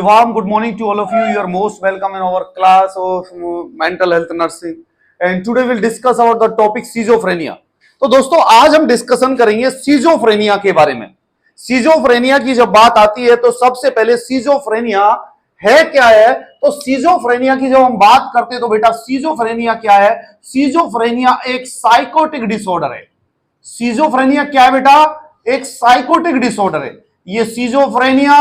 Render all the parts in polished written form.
Warm good morning to all of you. You are most welcome in our class of mental health nursing. And today we'll discuss about the topic schizophrenia. तो दोस्तों आज हम discussion करेंगे schizophrenia के बारे में। Schizophrenia की जब बात आती है तो सबसे पहले सीजोफ्रेनिया है क्या है। तो सीजोफ्रेनिया की जब हम बात करते हैं तो बेटा सीजोफ्रेनिया क्या है। सीजोफ्रेनिया एक साइकोटिक डिसऑर्डर है। सीजोफ्रेनिया क्या है बेटा, एक साइकोटिक डिसऑर्डर है। ये सीजोफ्रेनिया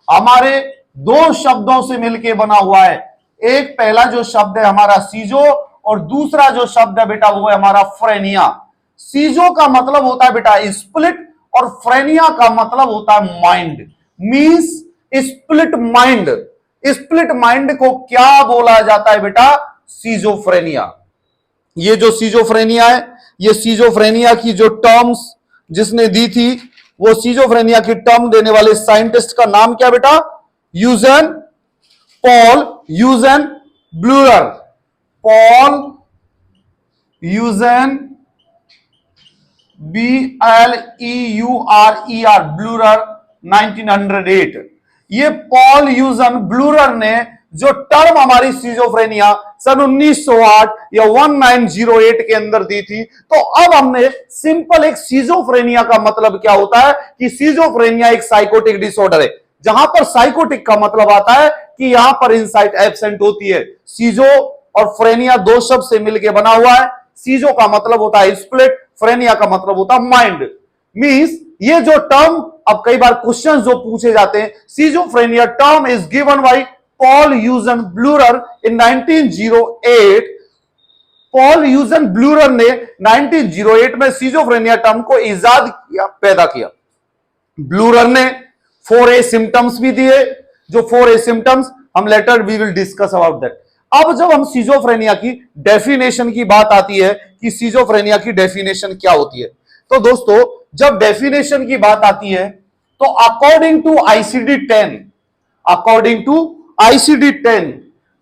हमारे दो शब्दों से मिलकर बना हुआ है। एक पहला जो शब्द है हमारा सीजो और दूसरा जो शब्द है बेटा वो है हमारा फ्रेनिया। सीजो का मतलब होता है बेटा स्प्लिट और फ्रेनिया का मतलब होता है mind, means split mind. Split mind को क्या बोला जाता है बेटा, सीजोफ्रेनिया। ये जो सीजोफ्रेनिया है, ये सीजोफ्रेनिया की जो टर्म्स जिसने दी थी वो सीजोफ्रेनिया की टर्म देने वाले साइंटिस्ट का नाम क्या बेटा, Paul Eugen Bleuler. Paul Eugen BLEURER Bleuler 1908। ये पॉल यूजन ब्लूरर ने जो टर्म हमारी सीजोफ्रेनिया सन 1908 या 1908 के अंदर दी थी। तो अब हमने सिंपल एक सीजोफ्रेनिया का मतलब क्या होता है कि सीजोफ्रेनिया एक साइकोटिक डिसऑर्डर है, जहां पर साइकोटिक का मतलब आता है कि यहां पर इनसाइट एब्सेंट होती है। सीजो और फ्रेनिया दो शब्द से मिलकर बना हुआ है। सीजो का मतलब होता है स्प्लिट, फ्रेनिया का मतलब होता है माइंड। मींस ये जो टर्म अब कई बार क्वेश्चन जो पूछे जाते हैं, schizophrenia term is given by Paul Eugen Bleuler in 1908। Paul Eugen Bleuler ने 1908 में सीजोफ्रेनिया टर्म को इजाद किया, पैदा किया। ब्लूरर ने 4A सिम्टम्स भी दिए, जो 4A सिम्टम्स हम later we will discuss about that. अब जब हम सीजोफ्रेनिया की डेफिनेशन की बात आती है कि सीजोफ्रेनिया की डेफिनेशन क्या होती है, तो दोस्तों जब डेफिनेशन की बात आती है तो अकॉर्डिंग टू ICD-10,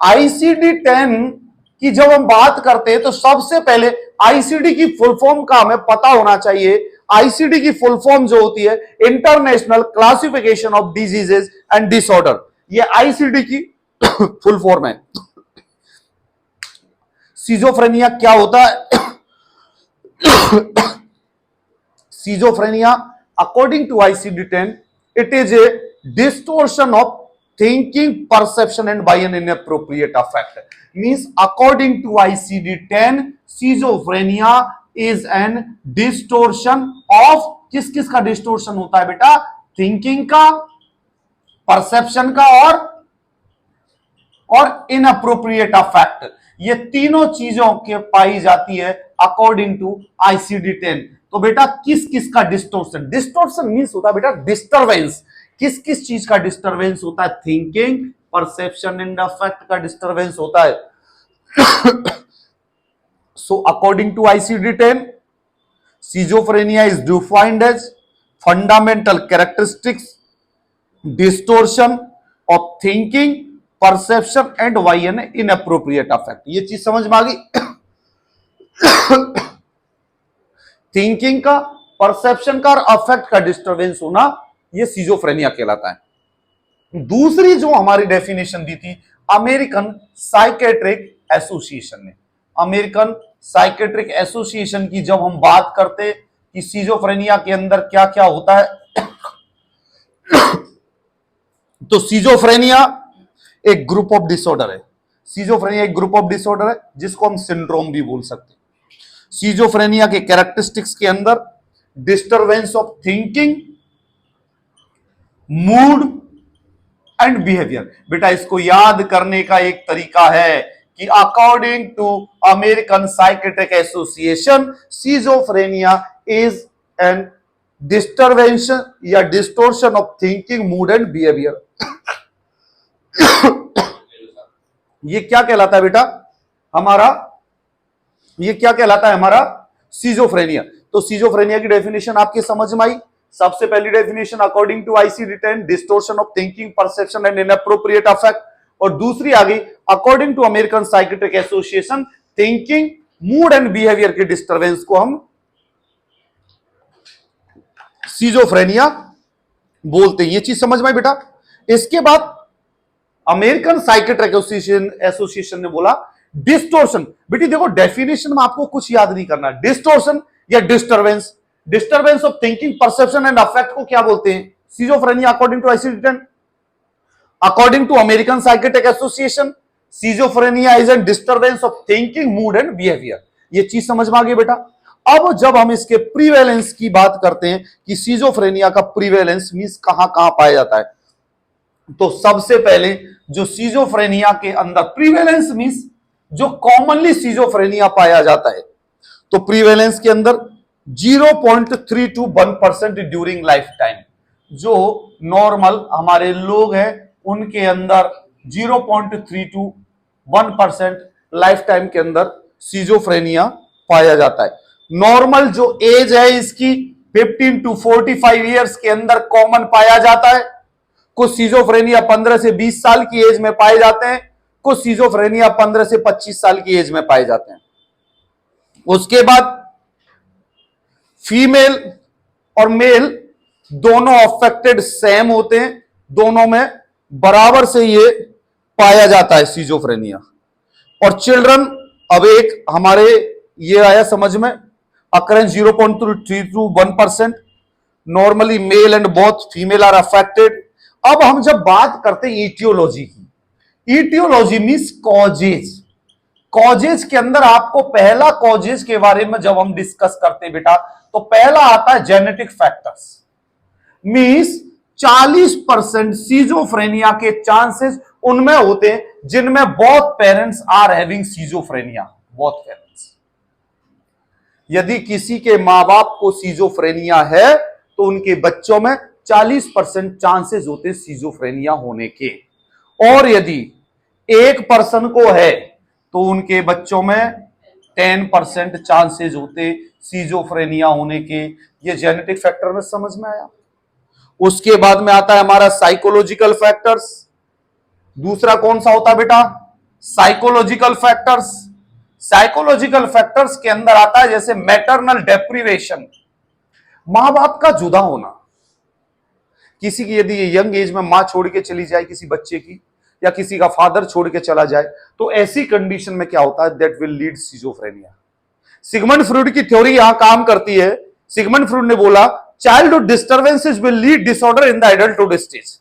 ICD-10 की जब हम बात करते हैं तो सबसे पहले आईसीडी की फुल फॉर्म का हमें पता होना चाहिए। आईसीडी की फुल फॉर्म जो होती है international classification of diseases and disorder, ये आईसीडी की फुल फॉर्म है। सीजोफ्रेनिया क्या होता है? Schizophrenia, according to ICD-10, it is a distortion of thinking, perception, and by an inappropriate affect. Means, according to ICD-10, schizophrenia is an distortion of किस का distortion होता है बेटा? थिंकिंग का, परसेप्शन का और इनअप्रोप्रिएट अफेक्ट। ये तीनों चीजों के पाई जाती है अकॉर्डिंग टू ICD-10। तो बेटा किस किस का डिस्टोर्शन, डिस्टोर्शन मींस होता है बेटा डिस्टरबेंस। किस किस चीज का डिस्टरबेंस होता है? थिंकिंग, परसेप्शन एंड अफेक्ट का डिस्टरबेंस होता है। So according to ICD-10, schizophrenia is defined as fundamental characteristics distortion of thinking, perception and by an inappropriate affect। ये चीज समझ में आ गई? थिंकिंग का, परसेप्शन का और अफेक्ट का डिस्टरबेंस होना, ये सीजोफ्रेनिया कहलाता है। दूसरी जो हमारी डेफिनेशन दी थी अमेरिकन साइकेट्रिक एसोसिएशन ने, अमेरिकन साइकेट्रिक एसोसिएशन की जब हम बात करते कि सीजोफ्रेनिया के अंदर क्या क्या होता है, तो सीजोफ्रेनिया एक ग्रुप ऑफ डिसऑर्डर है। सीजोफ्रेनिया एक ग्रुप ऑफ डिसऑर्डर है जिसको हम सिंड्रोम भी बोल सकते हैं। सीजोफ्रेनिया के कैरेक्टरिस्टिक्स के अंदर disturbance of thinking, mood and behaviour. बेटा इसको याद करने का एक तरीका है कि according to American psychiatric association schizophrenia is an disturbance या distortion of thinking, mood and behaviour. ये क्या कहलाता है बेटा हमारा, ये क्या कहलाता है हमारा सीजोफ्रेनिया। तो सीजोफ्रेनिया की डेफिनेशन आपकी समझ में आई। सबसे पहली definition according to ICD-10, distortion of thinking, perception and inappropriate affect. और दूसरी आ गई according to American psychiatric Association, thinking, mood and behaviour के डिस्टरबेंस को हम सीजोफ्रेनिया बोलते हैं। ये चीज समझ में आई बेटा। इसके बाद अमेरिकन साइकेट्रिक एसोसिएशन ने बोला डिस्टोर्शन। बेटी देखो डेफिनेशन में आपको कुछ याद नहीं करना, डिस्टोर्शन या disturbance, disturbance of thinking, perception and affect को क्या बोलते हैं? Schizophrenia according to ICD ten, according to American psychiatric association, schizophrenia is an disturbance of thinking, mood and behaviour. ये चीज समझ में आ गई बेटा। अब जब हम इसके प्रीवेलेंस की बात करते हैं कि सिजोफ्रेनिया का प्रीवेलेंस मींस कहां कहां पाया जाता है, तो सबसे पहले जो सिजोफ्रेनिया के अंदर प्रीवेलेंस मींस जो कॉमनली सिजोफ्रेनिया पाया जाता है, तो प्रीवेलेंस के अंदर 0.321% ड्यूरिंग लाइफ टाइम। जो नॉर्मल हमारे लोग हैं उनके अंदर 0.321% लाइफ टाइम के अंदर सिजोफ्रेनिया पाया जाता है। नॉर्मल जो एज है इसकी 15 to 45 ईयर्स के अंदर कॉमन पाया जाता है। कुछ सिजोफ्रेनिया 15 से 20 साल की एज में पाए जाते हैं, कुछ सिजोफ्रेनिया 15 से 25 साल की एज में पाए जाते हैं। उसके बाद फीमेल और मेल दोनों अफेक्टेड सेम होते हैं, दोनों में बराबर से ये पाया जाता है सिजोफ्रेनिया। और चिल्ड्रन, अब एक हमारे ये आया समझ में, occurrence 0.321%, normally male and both female are affected. अब हम जब बात करते हैं ईटियोलॉजी की, ईटियोलॉजी मीन्स कॉजेज। कॉजेज के अंदर आपको पहला कॉजेज के बारे में जब हम डिस्कस करते हैं बेटा, तो पहला आता है जेनेटिक फैक्टर्स। मीन्स 40% सिजोफ्रेनिया के चांसेस उनमें होते हैं जिनमें both parents are having schizophrenia, both parents. यदि किसी के मां बाप को सिजोफ्रेनिया है तो उनके बच्चों में 40% चांसेस होते हैं सिजोफ्रेनिया होने के, और यदि एक पर्सन को है तो उनके बच्चों में 10% चांसेस होते सिजोफ्रेनिया होने के। ये जेनेटिक फैक्टर में समझ में आया। उसके बाद में आता है हमारा साइकोलॉजिकल फैक्टर्स। दूसरा कौन सा होता है बेटा? Psychological factors. साइकोलॉजिकल फैक्टर्स के अंदर आता है जैसे मैटरनल डेप्रिवेशन, मां बाप का जुदा होना। किसी की यदि यंग एज में मां छोड़ के चली जाए किसी बच्चे की, या किसी का फादर छोड़ के चला जाए, तो ऐसी कंडीशन में क्या होता है? That will lead schizophrenia. Sigmund Freud की थ्योरी यहां काम करती है। सिगमंड फ्रॉइड ने बोला childhood disturbances will lead disorder in the adulthood stage.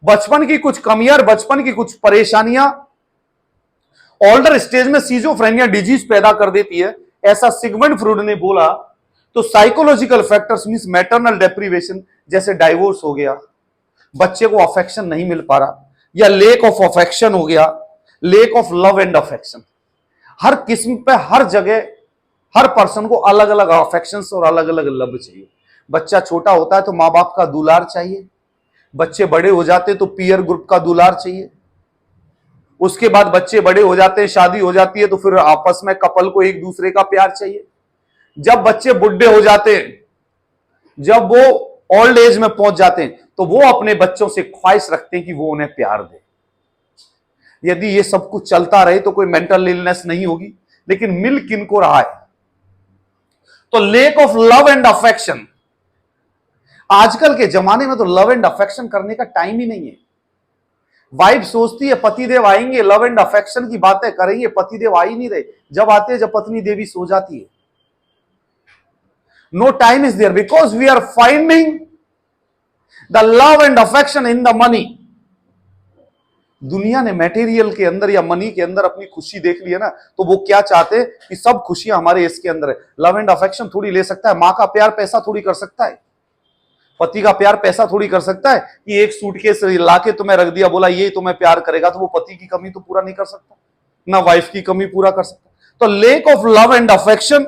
बचपन की कुछ कमियां, बचपन की कुछ परेशानियां ओल्डर स्टेज में सिजोफ्रेनिया डिजीज पैदा कर देती है, ऐसा सिगमंड फ्रॉइड ने बोला। तो psychological factors means maternal deprivation, जैसे डाइवोर्स हो गया, बच्चे को अफेक्शन नहीं मिल पा रहा, या लेक ऑफ अफेक्शन हो गया, lack of love and affection. हर किस्म पे, हर जगह, हर पर्सन को अलग अलग अफेक्शंस और अलग अलग लव चाहिए। बच्चा छोटा होता है तो मां बाप का दुलार चाहिए, बच्चे बड़े हो जाते तो पीयर ग्रुप का दुलार चाहिए, उसके बाद बच्चे बड़े हो जाते हैं, शादी हो जाती है तो फिर आपस में कपल को एक दूसरे का प्यार चाहिए। जब बच्चे बुढ़े हो जाते हैं, जब वो ओल्ड एज में पहुंच जाते हैं, तो वो अपने बच्चों से ख्वाहिश रखते हैं कि वो उन्हें प्यार दे। यदि ये सब कुछ चलता रहे तो कोई मेंटल इलनेस नहीं होगी, लेकिन मिल किनको रहा है? तो lake of love and affection. आजकल के जमाने में तो लव एंड अफेक्शन करने का टाइम ही नहीं है। वाइफ सोचती है पतिदेव आएंगे, लव एंड अफेक्शन की बातें करेंगे, पतिदेव आ ही नहीं रहे। जब आते हैं जब पत्नी देवी सो जाती है। No time is there because we are finding the love and affection in the money. दुनिया ने मटेरियल के अंदर या मनी के अंदर अपनी खुशी देख ली है ना, तो वो क्या चाहते हैं कि सब खुशियां हमारे इसके अंदर है। लव एंड अफेक्शन थोड़ी ले सकता है, मां का प्यार पैसा थोड़ी कर सकता है, पति का प्यार पैसा थोड़ी कर सकता है कि एक सूटकेस लाके तुम्हें रख दिया, बोला ये तुम्हें प्यार करेगा, तो वो पति की कमी तो पूरा नहीं कर सकता, ना वाइफ की कमी पूरा कर सकता। तो lake of love and affection,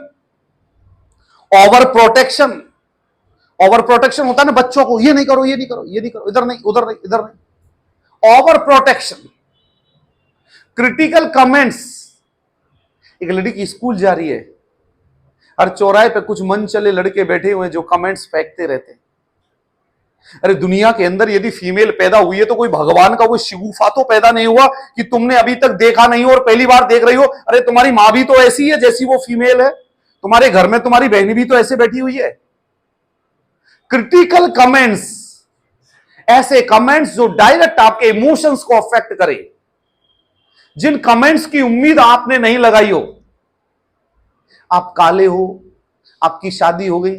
over protection. Over protection होता है ना बच्चों को, ये नहीं करो, ये नहीं करो, ये नहीं करो, इधर नहीं, उधर नहीं, इधर नहीं। Over protection. Critical comments. एक लड़की स्कूल जा रही है, हर चौराहे पे कुछ मन चले लड़के बैठे हुए जो कमेंट्स फेंकते रहते हैं। अरे दुनिया के अंदर यदि फीमेल पैदा हुई है तो कोई भगवान का कोई शिगुफा तो पैदा नहीं हुआ कि तुमने अभी तक देखा नहीं हो और पहली बार देख रही हो। अरे तुम्हारी मां भी तो ऐसी है जैसी वो फीमेल है, तुम्हारे घर में तुम्हारी बहनी भी तो ऐसे बैठी हुई है। क्रिटिकल कमेंट्स ऐसे कमेंट्स जो डायरेक्ट आपके इमोशंस को अफेक्ट करे, जिन कमेंट्स की उम्मीद आपने नहीं लगाई हो। आप काले हो, आपकी शादी हो गई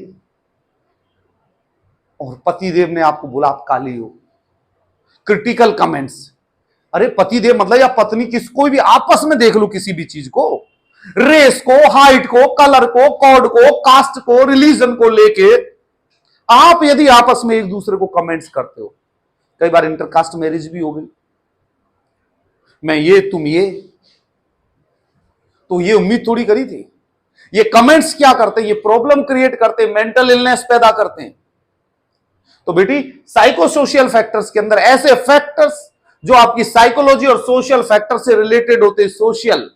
और पतिदेव ने आपको बोला आप काली हो। Critical comments. अरे पतिदेव मतलब या पत्नी, किसको भी आपस में देख लो, किसी भी चीज को, रेस को, हाइट को, कलर को, कॉड को, कास्ट को, रिलीजन को लेके आप यदि आपस में एक दूसरे को कमेंट्स करते हो, कई बार इंटरकास्ट मैरिज भी हो गई, मैं ये तुम ये, तो ये उम्मीद थोड़ी करी थी। ये कमेंट्स क्या करते हैं? ये प्रॉब्लम क्रिएट करते हैं, मेंटल इलनेस पैदा करते हैं। तो बेटी साइको सोशल फैक्टर्स के अंदर ऐसे फैक्टर्स जो आपकी साइकोलॉजी और सोशल फैक्टर से रिलेटेड होते हैं, सोशल,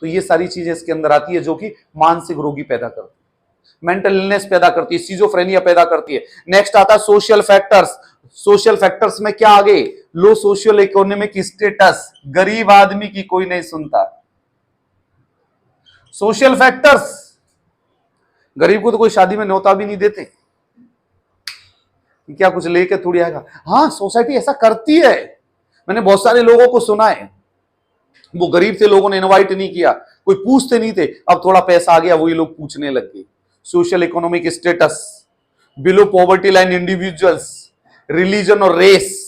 तो ये सारी चीजें इसके अंदर आती है जो कि मानसिक रोगी पैदा करती है, मेंटल इलनेस पैदा करती है, सिजोफ्रेनिया पैदा करती है। नेक्स्ट आता है सोशल फैक्टर्स। सोशल फैक्टर्स में क्या आगे? लो सोशल इकोनॉमिक स्टेटस, गरीब आदमी की कोई नहीं सुनता। सोशल फैक्टर्स, गरीब को तो कोई शादी में न्योता भी नहीं देते, क्या कुछ लेके थोड़ी आएगा। हाँ, सोसाइटी ऐसा करती है, मैंने बहुत सारे लोगों को सुना है, वो गरीब थे, लोगों ने इनवाइट नहीं किया, कोई पूछते नहीं थे, अब थोड़ा पैसा आ गया वही लोग पूछने लग गए। Social economic status, below poverty line individuals, religion और रेस।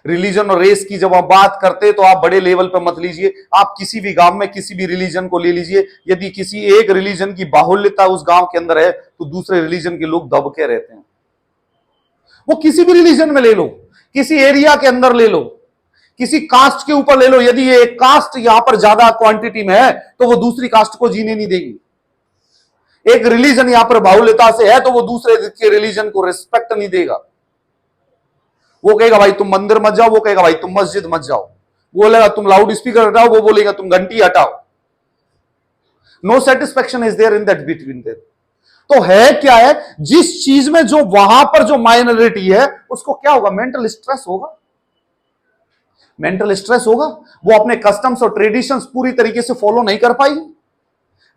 रिलीजन और रेस की जब आप बात करते हैं तो आप बड़े लेवल पर मत लीजिए, आप किसी भी गांव में किसी भी रिलीजन को ले लीजिए, यदि किसी एक रिलीजन की बाहुल्यता उस गांव के अंदर है तो दूसरे रिलीजन के लोग दब के रहते हैं। वो किसी भी रिलीजन में ले लो, किसी एरिया के अंदर ले लो, किसी कास्ट के ऊपर ले लो, यदि ये एक कास्ट यहां पर ज्यादा क्वांटिटी में है तो वो दूसरी कास्ट को जीने नहीं देगी। एक रिलीजन यहां पर बाहुल्यता से है तो वो दूसरे के रिलीजन को रिस्पेक्ट नहीं देगा। वो कहेगा भाई तुम मंदिर मत जाओ, वो कहेगा भाई तुम मस्जिद मत जाओ, वो बोलेगा तुम लाउड स्पीकर हटाओ, वो बोलेगा तुम घंटी हटाओ। No satisfaction is there in that between there. तो है क्या है, जिस चीज में जो वहां पर जो माइनॉरिटी है उसको क्या होगा? मेंटल स्ट्रेस होगा। मेंटल स्ट्रेस होगा, वो अपने कस्टम्स और ट्रेडिशंस पूरी तरीके से फॉलो नहीं कर पाई।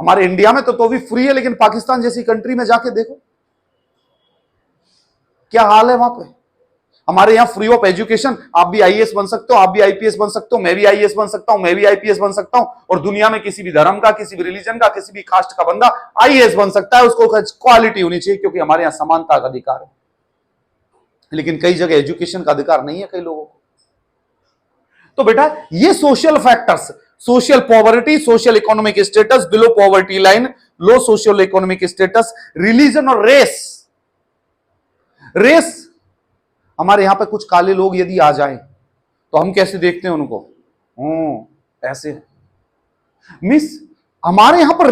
हमारे इंडिया में तो भी फ्री है, लेकिन पाकिस्तान जैसी कंट्री में जाके देखो क्या हाल है वहां पे। हमारे यहां फ्री ऑफ एजुकेशन, आप भी आईएएस बन सकते हो, आप भी आईपीएस बन सकते हो, मैं भी आईएएस बन सकता हूं, मैं भी आईपीएस बन सकता हूं, और दुनिया में किसी भी धर्म का, किसी भी रिलीजन का, किसी भी कास्ट का बंदा आईएएस बन सकता है। उसको क्वालिटी होनी चाहिए, क्योंकि हमारे यहां समानता का अधिकार है। लेकिन कई जगह एजुकेशन का अधिकार नहीं है कई लोगों को। तो बेटा ये social factors, social poverty, social economic status, below poverty line, low social economic status, religion और रेस। रेस, हमारे यहां पे कुछ काले लोग यदि आ जाएं तो हम कैसे देखते हैं उनको? ऐसे मिस, हमारे यहां पर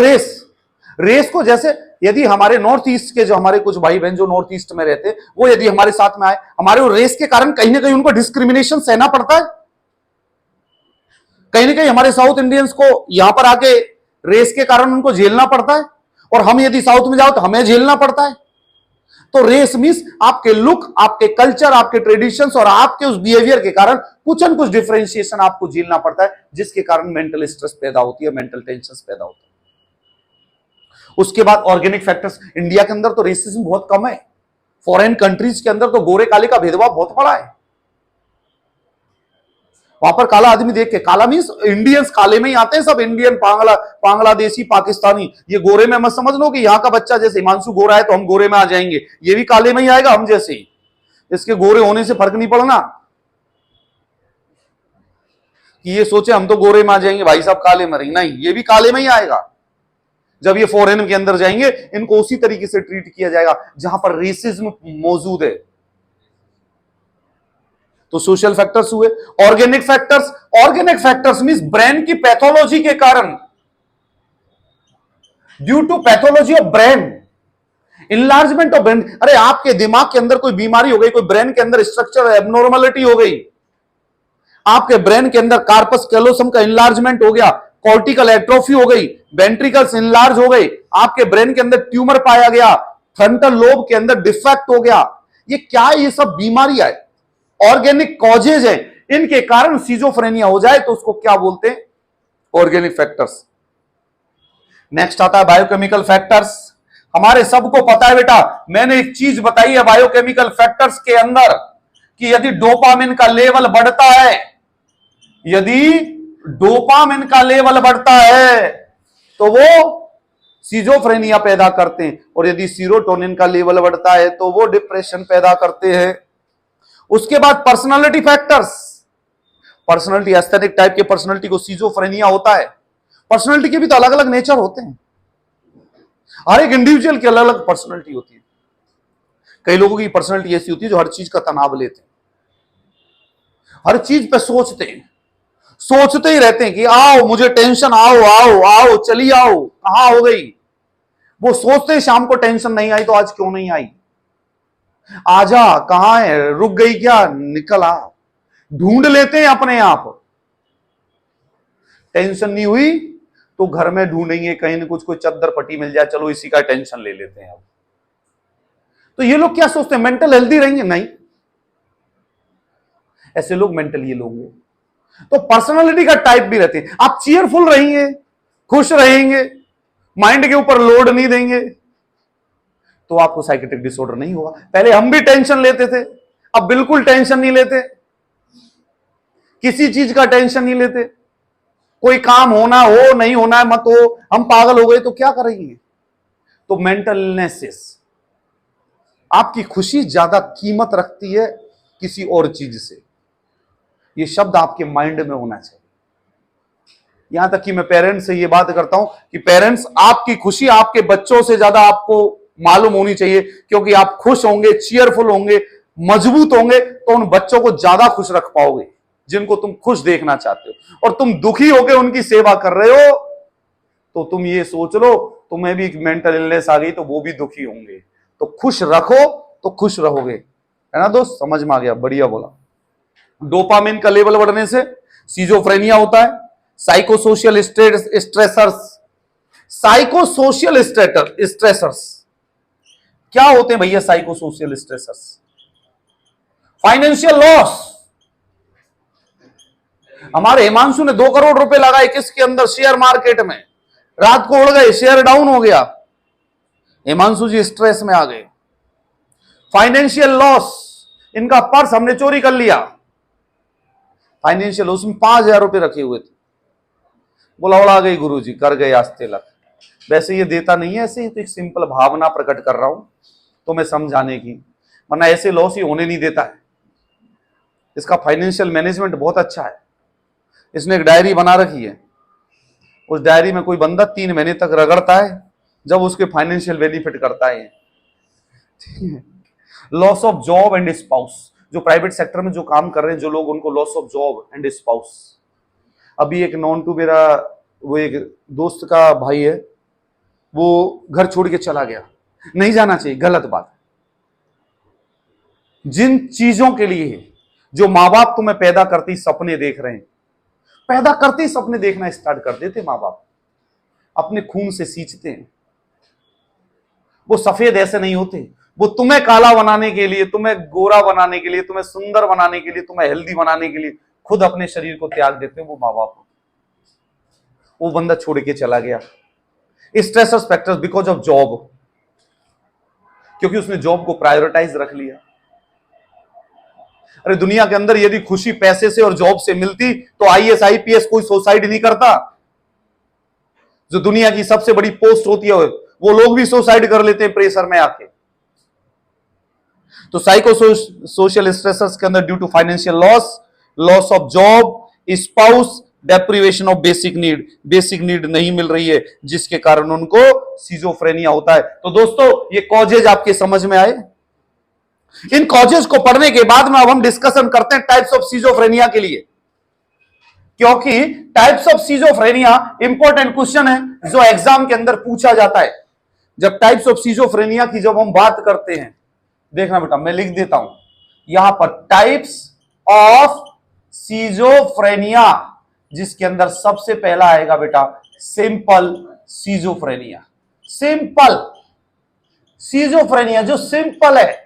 रेस को जैसे यदि हमारे नॉर्थ ईस्ट के जो हमारे कुछ भाई बहन जो नॉर्थ ईस्ट में रहते, वो यदि हमारे साथ में आए, हमारे वो रेस के कारण कहीं ना कहीं उनको डिस्क्रिमिनेशन सहना पड़ता है। कहीं ना कहीं हमारे साउथ इंडियंस को यहां पर आके रेस के कारण उनको झेलना पड़ता है, और हम यदि साउथ में जाओ तो हमें झेलना पड़ता है। तो रेस मींस आपके लुक, आपके कल्चर, आपके ट्रेडिशंस और आपके उस बिहेवियर के कारण कुछ न कुछ डिफरेंशिएशन आपको झेलना पड़ता है, जिसके कारण मेंटल स्ट्रेस पैदा होती है, मेंटल टेंशन पैदा होता है। उसके बाद ऑर्गेनिक फैक्टर्स। इंडिया के अंदर तो रेसिज्म बहुत कम है, फॉरेन कंट्रीज के अंदर तो गोरे काले का भेदभाव बहुत बड़ा है। वहां पर काला आदमी देख के, काला मींस इंडियंस काले में ही आते हैं सब, इंडियन, बांग्लादेशी, पाकिस्तानी। ये गोरे में मत समझ लो कि यहाँ का बच्चा जैसे हिमांशु गोरा है तो हम गोरे में आ जाएंगे, ये भी काले में ही आएगा हम जैसे ही। इसके गोरे होने से फर्क नहीं पड़ना कि ये सोचे हम तो गोरे में आ जाएंगे, भाई साहब काले में रहेंगे, नहीं, ये भी काले में ही आएगा। जब ये फॉरेन के अंदर जाएंगे इनको उसी तरीके से ट्रीट किया जाएगा जहां पर रेसिज्म मौजूद है। तो सोशल फैक्टर्स हुए। ऑर्गेनिक फैक्टर्स मींस ब्रेन की पैथोलॉजी के कारण, due to pathology of brain, enlargement of brain. अरे आपके दिमाग के अंदर कोई बीमारी हो गई, कोई ब्रेन के अंदर स्ट्रक्चर एबनॉर्मलिटी हो गई, आपके ब्रेन के अंदर कार्पस कैलोसम का इनलार्जमेंट हो गया, कॉर्टिकल एट्रोफी हो गई, वेंट्रिकल्स इनलार्ज हो गए, आपके ब्रेन के अंदर ट्यूमर पाया गया, फ्रंटल लोब के अंदर डिफेक्ट हो गया, ये क्या है? ये सब बीमारियां है, ऑर्गेनिक कॉजेज है। इनके कारण सिजोफ्रेनिया हो जाए तो उसको क्या बोलते हैं? Organic factors. नेक्स्ट आता है बायोकेमिकल फैक्टर्स। हमारे सबको पता है बेटा, मैंने एक चीज बताई है बायोकेमिकल फैक्टर्स के अंदर कि यदि डोपामिन का लेवल बढ़ता है, यदि डोपामिन का लेवल बढ़ता है तो वो सिजोफ्रेनिया पैदा करते हैं, और यदि सीरोटोनिन का लेवल बढ़ता है तो वो डिप्रेशन पैदा करते हैं। उसके बाद personality factors, personality aesthetic type के पर्सनालिटी को सिजोफ्रेनिया होता है। पर्सनालिटी के भी तो अलग अलग नेचर होते हैं, हर एक इंडिविजुअल की अलग अलग पर्सनालिटी होती है। कई लोगों की पर्सनालिटी ऐसी होती है जो हर चीज का तनाव लेते हैं, हर चीज पे सोचते हैं, सोचते ही रहते हैं कि आओ मुझे टेंशन, आओ आओ आओ चली आओ, कहां हो गई। वो सोचते हैं शाम को टेंशन नहीं आई तो आज क्यों नहीं आई, आजा कहां है, रुक गई क्या, निकल आ, ढूंढ लेते हैं अपने आप। टेंशन नहीं हुई तो घर में ढूंढेंगे कहीं ना कुछ, कोई चद्दर पट्टी मिल जाए, चलो इसी का टेंशन ले लेते हैं। अब तो ये लोग क्या सोचते हैं, मेंटल हेल्दी रहेंगे? नहीं, ऐसे लोग मेंटल ये लोग हैं। तो पर्सनालिटी का टाइप भी रहते हैं। आप चीयरफुल रहेंगे, खुश रहेंगे, माइंड के ऊपर लोड नहीं देंगे तो आपको साइकेट्रिक डिसऑर्डर नहीं होगा। पहले हम भी टेंशन लेते थे, अब बिल्कुल टेंशन नहीं लेते, किसी चीज का टेंशन नहीं लेते। कोई काम होना हो नहीं होना है मत हो, हम पागल हो गए तो क्या करेंगे। तो मेंटल इलनेसेस, आपकी खुशी ज्यादा कीमत रखती है किसी और चीज से, ये शब्द आपके माइंड में होना चाहिए। यहां तक कि मैं पेरेंट्स से ये बात करता हूं कि पेरेंट्स, आपकी खुशी आपके बच्चों से ज्यादा आपको मालूम होनी चाहिए, क्योंकि आप खुश होंगे, चीयरफुल होंगे, मजबूत होंगे तो उन बच्चों को ज्यादा खुश रख पाओगे जिनको तुम खुश देखना चाहते हो। और तुम दुखी होकर उनकी सेवा कर रहे हो तो तुम ये सोच लो तुम्हें भी मेंटल इलनेस आ गई तो वो भी दुखी होंगे। तो खुश रखो तो खुश रहोगे, है ना दोस्त, समझ में आ गया, बढ़िया बोला। डोपामिन का लेवल बढ़ने से सिजोफ्रेनिया होता है। साइकोसोशियल स्ट्रेसर्स, साइकोसोशियल स्ट्रेसर्स क्या होते हैं भैया? Psychosocial stressors, financial loss. हमारे हिमांशु ने 2 करोड़ रुपए लगाए किसके अंदर? शेयर मार्केट में, रात को उड़ गए, शेयर डाउन हो गया, हिमांशु जी स्ट्रेस में आ गए। फाइनेंशियल लॉस, इनका पर्स हमने चोरी कर लिया, फाइनेंशियल, उसमें 5,000 रुपए रखे हुए थे, बोला उड़ा गई गुरुजी, कर गए आज तिलक। वैसे ये देता नहीं है, ऐसे ही तो एक सिंपल भावना प्रकट कर रहा हूं तो मैं समझाने की, वरना ऐसे लॉस ही होने नहीं देता है। इसका फाइनेंशियल मैनेजमेंट बहुत अच्छा है। इसने एक डायरी बना रखी है, उस डायरी में कोई बंदा 3 महीने तक रगड़ता है, जब उसके फाइनेंशियल बेनिफिट करता है। Loss of job and spouse, जो प्राइवेट सेक्टर में जो काम कर रहे हैं जो लोग, उनको loss of job and spouse. अभी एक नॉन टू मेरा, वो एक दोस्त का भाई है, वो घर छोड़ के चला गया, नहीं जाना चाहिए, गलत बात। जिन चीजों के लिए जो माँ बाप तुम्हें पैदा करती सपने देख रहे हैं, पैदा करते ही सपने देखना स्टार्ट कर देते माँ बाप, अपने खून से सींचते हैं। वो सफेद ऐसे नहीं होते, वो तुम्हें काला बनाने के लिए, तुम्हें गोरा बनाने के लिए, तुम्हें सुंदर बनाने के लिए, तुम्हें हेल्दी बनाने के लिए खुद अपने शरीर को त्याग देते हैं वो माँ बाप। वो बंदा छोड़ के चला गया, stressors factors because of job, क्योंकि उसने जॉब को प्रायोरिटाइज रख लिया। अरे दुनिया के अंदर यदि खुशी पैसे से और जॉब से मिलती तो IAS IPS कोई सुसाइड नहीं करता। जो दुनिया की सबसे बड़ी पोस्ट होती है वो लोग भी सुसाइड कर लेते हैं प्रेशर में आके। तो साइकोसोशियल स्ट्रेसर्स के अंदर due to financial loss, loss of job, spouse, deprivation of basic need नहीं मिल रही है, जिसके कारण उनको सिजोफ्रेनिया होता है। तो दोस्तों ये कॉजेज आपके समझ में आए। इन कॉजेज को पढ़ने के बाद में अब हम डिस्कशन करते हैं टाइप्स ऑफ सिजोफ्रेनिया के लिए, क्योंकि types of schizophrenia important question है जो एग्जाम के अंदर पूछा जाता है। जब टाइप्स ऑफ सिजोफ्रेनिया की जब हम बात करते हैं, देखना बेटा मैं लिख देता हूं यहां पर, टाइप्स ऑफ सिजोफ्रेनिया, जिसके अंदर सबसे पहला आएगा बेटा सिंपल सिजोफ्रेनिया। सिंपल सिजोफ्रेनिया जो सिंपल है,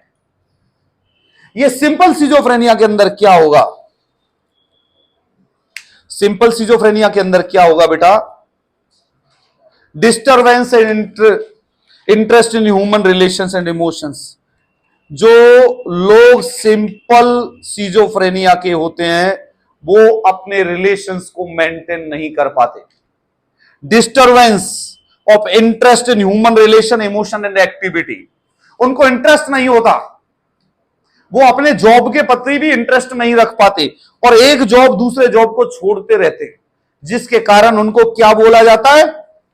ये सिंपल सिजोफ्रेनिया के अंदर क्या होगा? सिंपल सिजोफ्रेनिया के अंदर क्या होगा बेटा? Disturbance interest in human relations and emotions. जो लोग सिंपल सीजोफ्रेनिया के होते हैं वो अपने रिलेशंस को मेंटेन नहीं कर पाते। Disturbance of interest in human relation, emotion and activity. उनको इंटरेस्ट नहीं होता, वो अपने जॉब के प्रति भी इंटरेस्ट नहीं रख पाते और एक जॉब दूसरे जॉब को छोड़ते रहते, जिसके कारण उनको क्या बोला जाता है?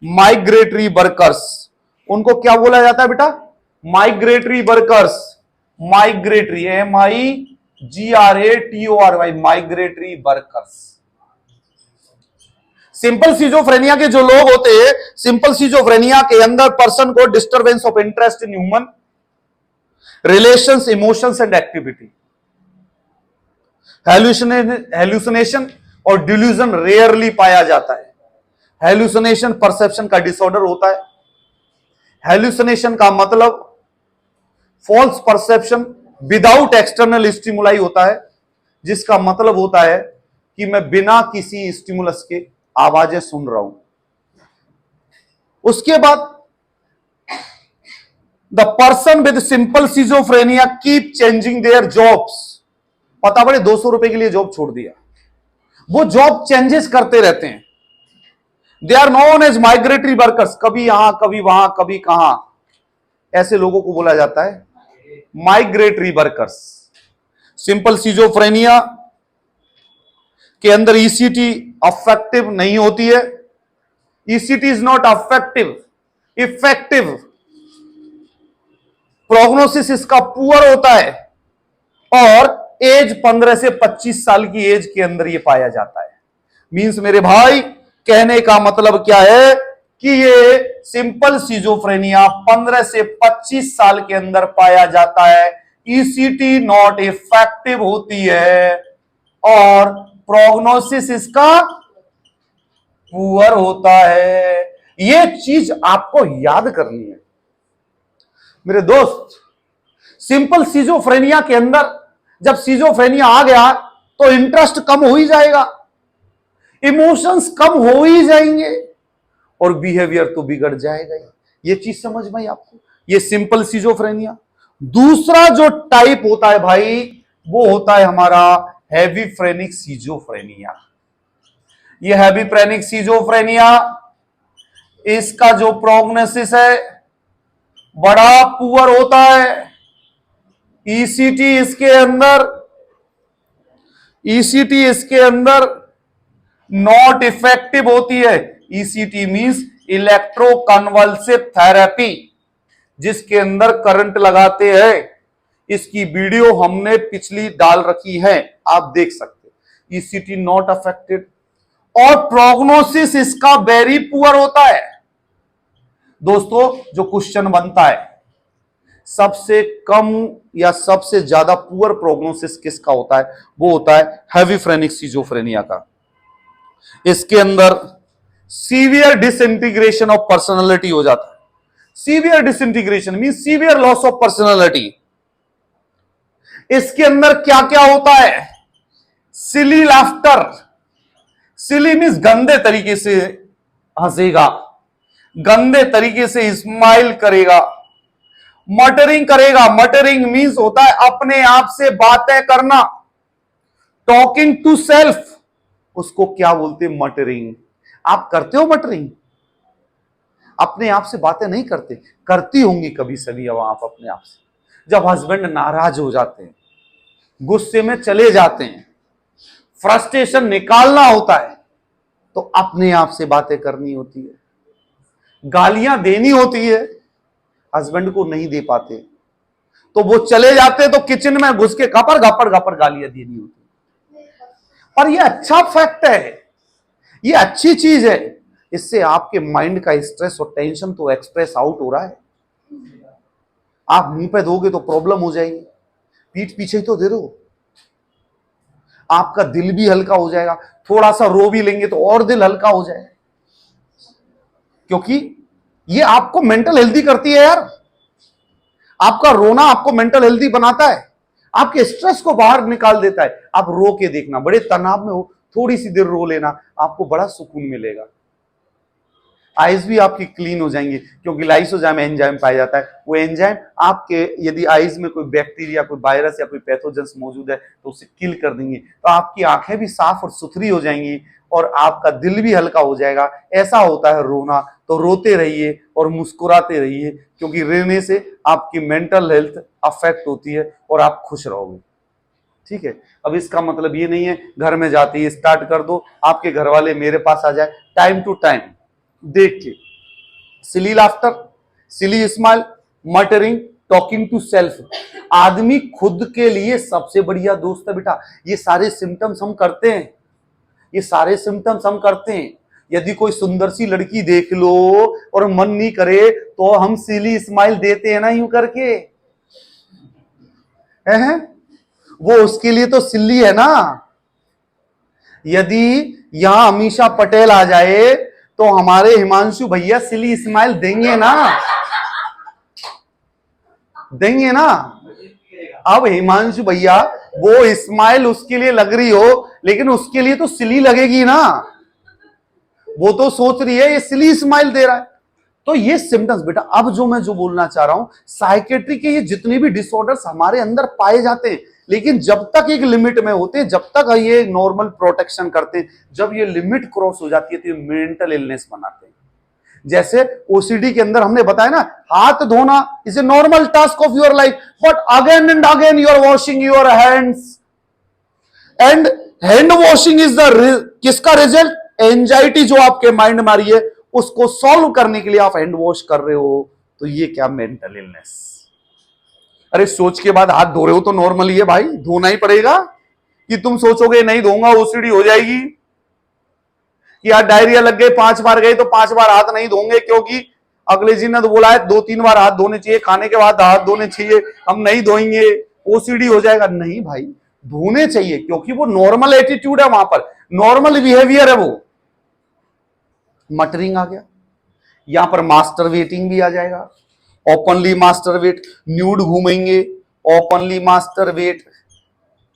Migratory workers. उनको क्या बोला जाता है बेटा? Migratory workers. Migratory, MIGRATORY, migratory workers. Simple schizophrenia के जो लोग होते हैं, सिंपल सीजोफ्रेनिया के अंदर पर्सन को disturbance of interest in human relations, emotions and activity, hallucination और डिल्यूजन रेयरली पाया जाता है। हेलुसिनेशन परसेप्शन का डिसऑर्डर होता है। हेलुसिनेशन का मतलब false perception without external stimuli होता है, जिसका मतलब होता है कि मैं बिना किसी स्टिमुलस के आवाजें सुन रहा हूं। उसके बाद the person with simple schizophrenia keep changing their jobs. पता पड़े 200 रुपए के लिए जॉब छोड़ दिया, वो जॉब चेंजेस करते रहते हैं। They are known as migratory workers. कभी यहां, कभी वहां, कभी कहां, ऐसे लोगों को बोला जाता है माइग्रेटरी वर्कर्स। सिंपल सीजोफ्रेनिया के अंदर ईसीटी अफेक्टिव नहीं होती है। ECT is not affective, effective. Prognosis इसका पुअर होता है और एज 15 से 25 साल की एज के अंदर ये पाया जाता है। मींस मेरे भाई, कहने का मतलब क्या है कि ये सिंपल सीजोफ्रेनिया 15 से 25 साल के अंदर पाया जाता है। ईसीटी नॉट इफेक्टिव होती है और प्रोग्नोसिस इसका पुअर होता है। ये चीज आपको याद करनी है मेरे दोस्त। सिंपल सीजोफ्रेनिया के अंदर जब सीजोफ्रेनिया आ गया तो इंटरेस्ट कम हो ही जाएगा, इमोशंस कम हो ही जाएंगे और बिहेवियर तो बिगड़ जाएगा ही। ये चीज समझ में आई आपको? ये सिंपल सीजोफ्रेनिया। दूसरा जो टाइप होता है भाई, वो होता है हमारा हेवीफ्रेनिक सीजोफ्रेनिया। ये हेवीफ्रेनिक सीजोफ्रेनिया, इसका जो प्रोग्नोसिस है बड़ा पुअर होता है। ईसीटी इसके अंदर नॉट इफेक्टिव होती है। ईसीटी मींस इलेक्ट्रोकन्वल्सिव थेरेपी, जिसके अंदर करंट लगाते हैं। इसकी वीडियो हमने पिछली डाल रखी है, आप देख सकते हैं। ईसीटी नॉट अफेक्टेड और प्रोग्नोसिस इसका वेरी पुअर होता है। दोस्तों, जो क्वेश्चन बनता है, सबसे कम या सबसे ज्यादा पुअर प्रोग्नोसिस किसका होता है? वो होता है हेवीफ्रेनिक सीजोफ्रेनिया का। इसके अंदर सीवियर डिसइंटीग्रेशन ऑफ पर्सनालिटी हो जाता है। Severe disintegration mean severe loss of personality. इसके अंदर क्या क्या होता है? सिली लाफ्टर। सिली मीन्स गंदे तरीके से हंसेगा, गंदे तरीके से स्माइल करेगा। मटरिंग करेगा। मटरिंग मीन्स होता है अपने आप से बातें करना। टॉकिंग टू सेल्फ, उसको क्या बोलते हैं? मटरिंग। आप करते हो मटरिंग? अपने आप से बातें नहीं करते? करती होंगी कभी सभी आप अपने आप से। जब हस्बैंड नाराज हो जाते हैं, गुस्से में चले जाते हैं, फ्रस्ट्रेशन निकालना होता है, तो अपने आप से बातें करनी होती है, गालियां देनी होती है, हस्बैंड को नहीं दे पाते तो वो चले जाते तो किचन में घुस के गपर गपर गपर गालियां देनी होती। पर ये अच्छा फैक्ट है, ये अच्छी चीज है। इससे आपके माइंड का स्ट्रेस और टेंशन तो एक्सप्रेस आउट हो रहा है। आप मुंह पे दोगे तो प्रॉब्लम हो जाएगी, पीठ पीछे ही तो दे दो, आपका दिल भी हल्का हो जाएगा। थोड़ा सा रो भी लेंगे तो और दिल हल्का हो जाएगा, क्योंकि ये आपको मेंटल हेल्दी करती है यार। आपका रोना आपको मेंटल हेल्दी बनाता है, आपके स्ट्रेस को बाहर निकाल देता है। आप रो के देखना, बड़े तनाव में हो, थोड़ी सी देर रो लेना, आपको बड़ा सुकून मिलेगा। आईज भी आपकी क्लीन हो जाएंगी, क्योंकि लाइसोजाइम एंजाइम पाया जाता है। वो एंजाइम आपके यदि आईज में कोई बैक्टीरिया, कोई वायरस या कोई पैथोजेंस मौजूद है तो उसे किल कर देंगे, तो आपकी आंखें भी साफ और सुथरी हो जाएंगी और आपका दिल भी हल्का हो जाएगा। ऐसा होता है रोना, तो रोते रहिए और मुस्कुराते रहिए, क्योंकि रोने से आपकी मेंटल हेल्थ अफेक्ट होती है और आप खुश रहोगे। ठीक है, अब इसका मतलब ये नहीं है घर में जाते ही स्टार्ट कर दो, आपके घर वाले मेरे पास आ जाए टाइम टू टाइम देख के silly laughter, silly smile, muttering, talking to self. आदमी खुद के लिए सबसे बढ़िया दोस्त है बेटा। ये सारे सिम्टम्स हम करते हैं, ये सारे सिम्टम्स हम करते हैं। यदि कोई सुंदर सी लड़की देख लो और मन नहीं करे तो हम सिली स्माइल देते हैं ना, यूं करके है? वो उसके लिए तो सिल्ली है ना। यदि यहां अमीषा पटेल आ जाए तो हमारे हिमांशु भैया सिली स्माइल देंगे ना, देंगे ना। अब हिमांशु भैया वो स्माइल उसके लिए लग रही हो, लेकिन उसके लिए तो सिली लगेगी ना। वो तो सोच रही है ये सिली स्माइल दे रहा है। तो ये सिम्टम्स बेटा, अब जो मैं बोलना चाह रहा हूं, साइकेट्री के ये जितने भी डिसऑर्डर्स हमारे अंदर पाए जाते हैं, लेकिन जब तक एक लिमिट में होते हैं, जब तक ये नॉर्मल प्रोटेक्शन करते हैं, जब ये लिमिट क्रॉस हो जाती है तो ये मेंटल इलनेस बनाते हैं। जैसे ओसीडी के अंदर हमने बताया ना, हाथ धोना is a normal task of your life, but again and again you are washing your hands, and hand washing is the किसका रिजल्ट? एंजाइटी जो आपके माइंड में आ रही है उसको सॉल्व करने के लिए आप हैंड वॉश कर रहे हो, तो ये क्या? Mental illness. अरे सोच के बाद हाथ धो रहे हो तो नॉर्मल ही है भाई, धोना ही पड़ेगा। कि तुम सोचोगे नहीं धोऊंगा ओसीडी हो जाएगी, कि यार डायरिया लग गए 5 बार गए तो 5 बार हाथ नहीं धोंगे, क्योंकि अगले जी ने तो बोला है 2-3 बार हाथ धोने चाहिए, खाने के बाद हाथ धोने चाहिए, हम नहीं धोएंगे ओसीडी हो जाएगा। नहीं भाई, धोने चाहिए, क्योंकि वो नॉर्मल एटीट्यूड है, वहां पर नॉर्मल बिहेवियर है वो। मटरिंग आ गया, यहां पर मास्टर वेटिंग भी आ जाएगा। ओपनली मास्टर वेट, न्यूड घूमेंगे, ओपनली मास्टर वेट,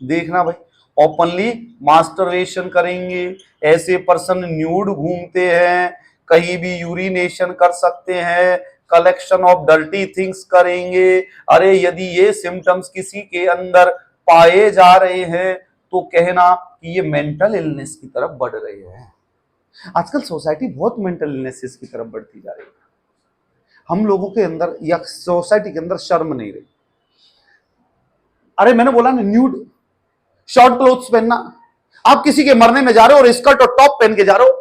देखना भाई, ओपनली मास्टरवेशन करेंगे। ऐसे पर्सन न्यूड घूमते हैं, कहीं भी यूरिनेशन कर सकते हैं, कलेक्शन ऑफ डर्टी थिंग्स करेंगे। अरे यदि ये सिम्टम्स किसी के अंदर पाए जा रहे हैं तो कहना कि ये मेंटल इलनेस की तरफ बढ़ रहे हैं। आजकल सोसाइटी बहुत मेंटल इलनेसेस की तरफ बढ़ती जा रही है। हम लोगों के अंदर या सोसाइटी के अंदर शर्म नहीं रही। अरे मैंने बोला ना, न्यूड शॉर्ट क्लोथ्स पहनना, आप किसी के मरने में जा रहे हो और स्कर्ट और टॉप पहन के जा रहे हो।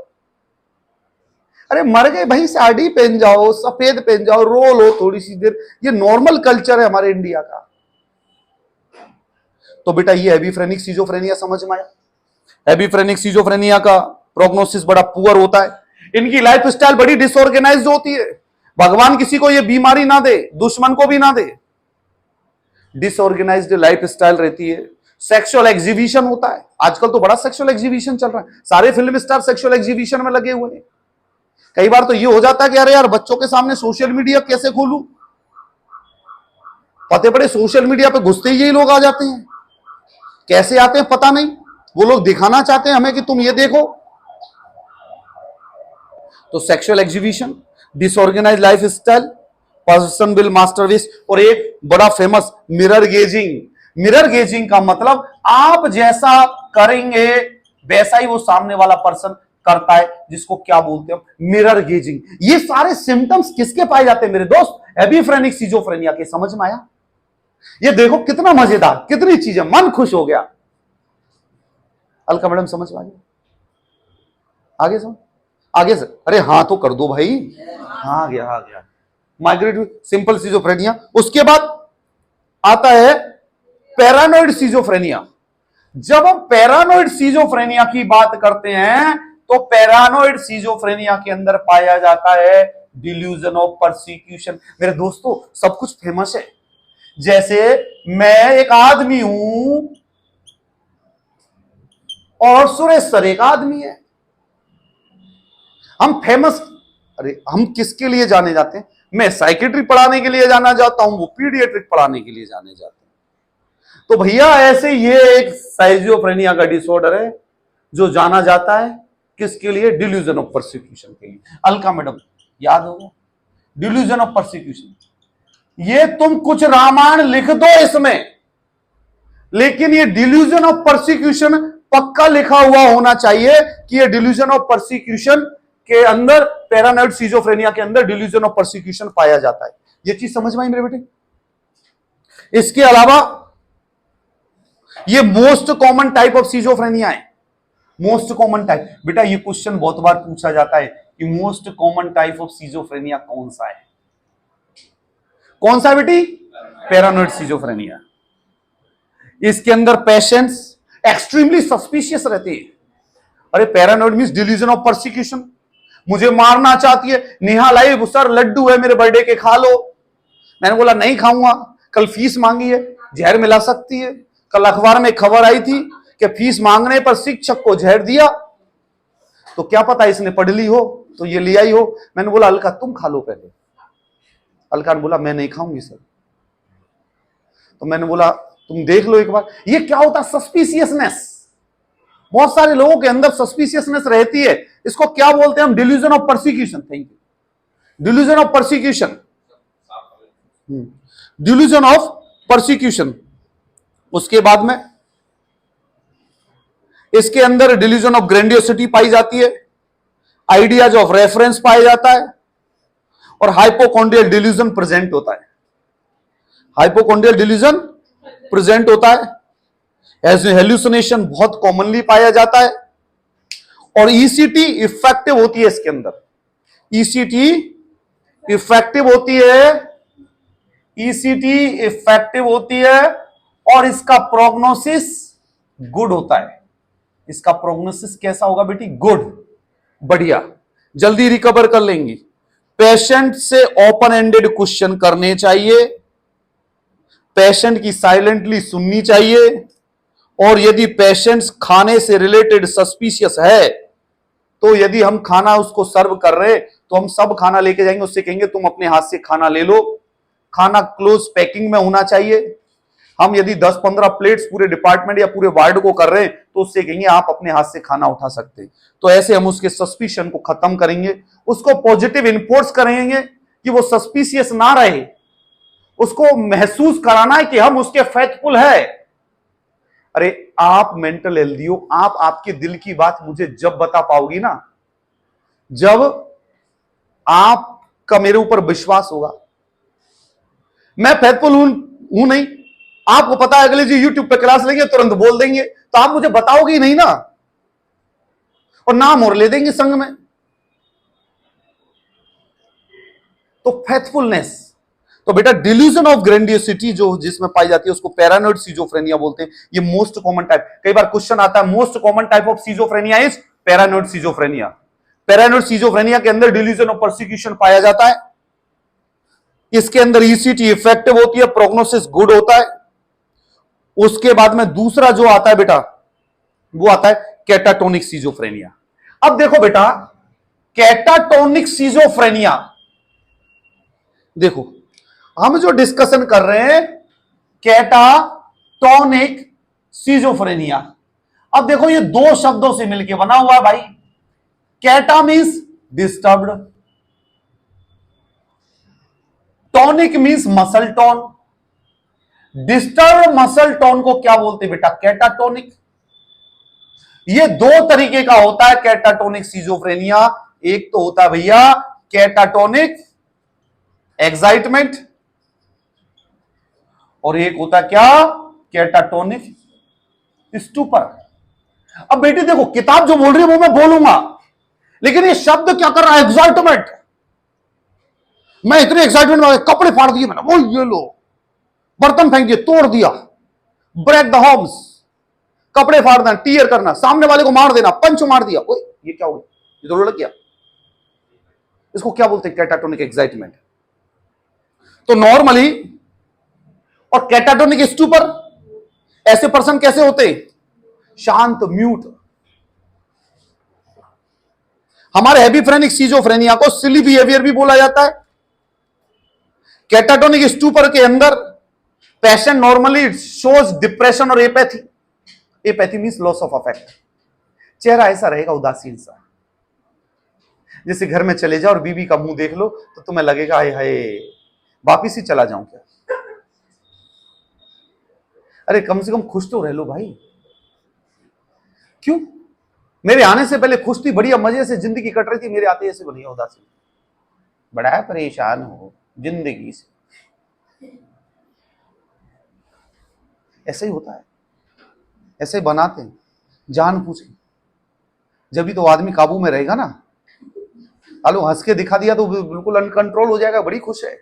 अरे मर गए भाई, साड़ी पहन जाओ, सफेद पहन जाओ, रो लो थोड़ी सी देर, ये नॉर्मल कल्चर है हमारे इंडिया का। तो बेटा ये एबिफ्रेनिक सीजोफ्रेनिया समझ में आया? एबिफ्रेनिक सीजोफ्रेनिया का प्रोग्नोसिस बड़ा पुअर होता है, इनकी लाइफ स्टाइल बड़ी डिसऑर्गेनाइज्ड होती है। भगवान किसी को ये बीमारी ना दे, दुश्मन को भी ना दे। डिसऑर्गेनाइज्ड लाइफ स्टाइल रहती है। सेक्सुअल एग्जीबिशन होता है, आजकल तो बड़ा सेक्सुअल एग्जीबिशन चल रहा है, सारे फिल्म स्टार सेक्सुअल एग्जीबिशन में लगे हुए हैं। कई बार तो ये हो जाता है कि अरे यार बच्चों के सामने सोशल मीडिया कैसे खोलूं, पते पड़े सोशल मीडिया पे घुसते ही यही लोग आ जाते हैं। कैसे आते हैं पता नहीं, वो लोग दिखाना चाहते हैं हमें कि तुम ये देखो। तो sexual exhibition, disorganized life style, person will masturbates, और एक बड़ा famous mirror gazing. Mirror gazing का मतलब आप जैसा करेंगे वैसा ही वो सामने वाला पर्सन करता है, जिसको क्या बोलते हैं मिरर गेजिंग। ये सारे सिम्टम्स किसके पाए जाते हैं मेरे दोस्त? एबिफ्रेनिक सीजोफ्रेनिया के। समझ में आया? ये देखो कितना मजेदार, कितनी चीजें, मन खुश हो गया। अलका मैडम समझ में आ गया? आगे समझ, आगे से, अरे हाँ तो कर दो भाई। हाँ आ गया माइग्रेटिव सिंपल सीजोफ्रेनिया। उसके बाद आता है पैरानोइड सीजोफ्रेनिया। जब हम पैरानोइड सीजोफ्रेनिया की बात करते हैं तो पैरानोइड सीजोफ्रेनिया के अंदर पाया जाता है डिल्यूजन ऑफ परसिक्यूशन। मेरे दोस्तों सब कुछ फेमस है। जैसे मैं एक आदमी हूं और सुरेश सर एक आदमी है, हम फेमस। अरे हम किसके लिए जाने जाते हैं? मैं साइकेट्री पढ़ाने के लिए जाना जाता हूं, वो पीडियाट्रिक पढ़ाने के लिए जाने जाते हैं। तो भैया ऐसे ये एक साइजोफ्रेनिया का डिसऑर्डर है जो जाना जाता है किसके लिए? डिल्यूजन ऑफ परसिक्यूशन के लिए। अलका मैडम याद होगा, डिल्यूजन ऑफ परसिक्यूशन। ये तुम कुछ रामायण लिख दो इसमें, लेकिन ये डिल्यूजन ऑफ परसिक्यूशन पक्का लिखा हुआ होना चाहिए कि ये डिल्यूजन ऑफ परसिक्यूशन के अंदर, पैरानॉइड सिजोफ्रेनिया के अंदर डिल्यूजन ऑफ परसिक्यूशन पाया जाता है। ये चीज समझ में आई मेरे बेटे? इसके अलावा ये most common type of schizophrenia है। मोस्ट कॉमन टाइप, बेटा ये क्वेश्चन बहुत बार पूछा जाता है कि most common type of schizophrenia कौन सा है? कौन सा है बेटी? Paranoid schizophrenia. इसके अंदर पेशेंट्स एक्सट्रीमली सस्पिशियस रहते हैं। अरे paranoid means delusion of persecution, मुझे मारना चाहती है। नेहा लाई सर लड्डू है मेरे बर्थडे के, खा लो। मैंने बोला नहीं खाऊंगा। कल फीस मांगी है, जहर मिला सकती है। कल अखबार में खबर आई थी कि फीस मांगने पर शिक्षक को जहर दिया, तो क्या पता इसने पढ़ ली हो तो ये ले आई हो। मैंने बोला अलका तुम खा लो पहले। अलका ने बोला मैं नहीं खाऊंगी सर। तो मैंने बोला तुम देख लो एक बार। ये क्या होता है? सस्पिशियसनेस। बहुत सारे लोगों के अंदर सस्पिशियसनेस रहती है। इसको क्या बोलते हैं हम? Delusion of persecution. Thank you. Delusion of persecution, delusion of persecution. उसके बाद में इसके अंदर डिल्यूजन ऑफ ग्रेंडियोसिटी पाई जाती है, आइडियाज ऑफ रेफरेंस पाया जाता है, और हाइपोकॉन्ड्रियल डिल्यूजन प्रेजेंट होता है। हाइपोकॉन्ड्रियल डिल्यूजन प्रेजेंट होता है। एज हेल्यूसिनेशन बहुत कॉमनली पाया जाता है, और ईसीटी इफेक्टिव होती है। इसके अंदर ईसीटी इफेक्टिव होती है, ईसीटी इफेक्टिव होती है, और इसका प्रोग्नोसिस गुड होता है। इसका प्रोग्नोसिस कैसा होगा बेटी? गुड, बढ़िया, जल्दी रिकवर कर लेंगी। पेशेंट से ओपन एंडेड क्वेश्चन करने चाहिए, पेशेंट की साइलेंटली सुननी चाहिए, और यदि पेशेंट्स खाने से रिलेटेड सस्पिशियस है तो यदि हम खाना उसको सर्व कर रहे तो हम सब खाना लेके जाएंगे, उससे कहेंगे तुम अपने हाथ से खाना ले लो। खाना क्लोज पैकिंग में होना चाहिए। हम यदि 10-15 प्लेट्स पूरे डिपार्टमेंट या पूरे वार्ड को कर रहे हैं तो उससे कहेंगे आप अपने हाथ से खाना उठा सकते हैं। तो ऐसे हम उसके सस्पिशन को खत्म करेंगे, उसको पॉजिटिव इनपुट्स करेंगे कि वो सस्पिशियस ना रहे, उसको महसूस कराना है कि हम उसके फेथफुल है। अरे आप मेंटल हेल्दी हो, आप आपके दिल की बात मुझे जब बता पाओगी ना, जब आपका मेरे ऊपर विश्वास होगा। मैं फेथफुल हूं नहीं, आपको पता है अगले जी यूट्यूब पे क्लास लेंगे तुरंत बोल देंगे, तो आप मुझे बताओगे ही नहीं ना, और नाम और ले देंगे संग में। तो फेथफुलनेस, तो बेटा डिल्यूजन ऑफ ग्रेंडियोसिटी जो जिसमें पाई जाती है उसको पैरानॉइड सिजोफ्रेनिया बोलते हैं। ये मोस्ट कॉमन टाइप, कई बार क्वेश्चन आता है most common type of schizophrenia is paranoid schizophrenia. Paranoid schizophrenia के अंदर डिल्यूजन ऑफ परसिक्यूशन पाया जाता है। इसके अंदर ईसीटी इफेक्टिव होती है, प्रोग्नोसिस गुड होता है। उसके बाद में दूसरा जो आता है बेटा वो आता है कैटाटोनिक सिजोफ्रेनिया। अब देखो बेटा कैटाटोनिक सिजोफ्रेनिया, देखो हम जो डिस्कशन कर रहे हैं कैटाटोनिक सिजोफ्रेनिया। अब देखो ये दो शब्दों से मिलकर बना हुआ है भाई। Cata means disturbed, tonic means muscle tone. Disturb muscle tone को क्या बोलते बेटा? कैटाटोनिक। ये दो तरीके का होता है कैटाटोनिक सिजोफ्रेनिया। एक तो होता है भैया कैटाटोनिक एक्साइटमेंट, और एक होता है क्या? Catatonic stupor. अब बेटी देखो किताब जो बोल रही है वो मैं बोलूंगा, लेकिन ये शब्द क्या कर रहा है? एक्साइटमेंट। मैं इतने एक्साइटमेंट में कपड़े फाड़ दिए मैंने, वो ये लो, बर्तन फेंक दिए, तोड़ दिया, ब्रेक द होम्स, कपड़े फाड़ना, टीयर करना, सामने वाले को मार देना, पंच मार दिया। ओए ये क्या हो गया? ये तो लग गया। इसको क्या बोलते हैं? Catatonic excitement. तो नॉर्मली और कैटाटोनिक स्टूपर, ऐसे पर्सन कैसे होते? शांत, म्यूट। हमारे हेबिफ्रेनिक सिजोफ्रेनिया को सिली बिहेवियर भी बोला जाता है। कैटाटोनिक स्टूपर के अंदर पेशेंट नॉर्मली शोज डिप्रेशन और apathy. Apathy means loss of affect. चेहरा ऐसा रहेगा उदासीन सा, जैसे घर में चले जाओ और बीवी का मुंह देख लो तो तुम्हें लगेगा हाय हाय वापिस ही चला जाऊं क्या। अरे कम से कम खुश तो रह लो भाई। क्यों? मेरे आने से पहले खुश थी, बढ़िया मजे से जिंदगी कट रही थी, मेरे आते ऐसे बढ़िया उदासी, बड़ा परेशान हो जिंदगी से। ऐसे ही होता है, ऐसे बनाते हैं जान पूछ के। जब भी तो आदमी काबू में रहेगा ना। आलू हंस के दिखा दिया तो बिल्कुल अनकंट्रोल हो जाएगा, बड़ी खुश है,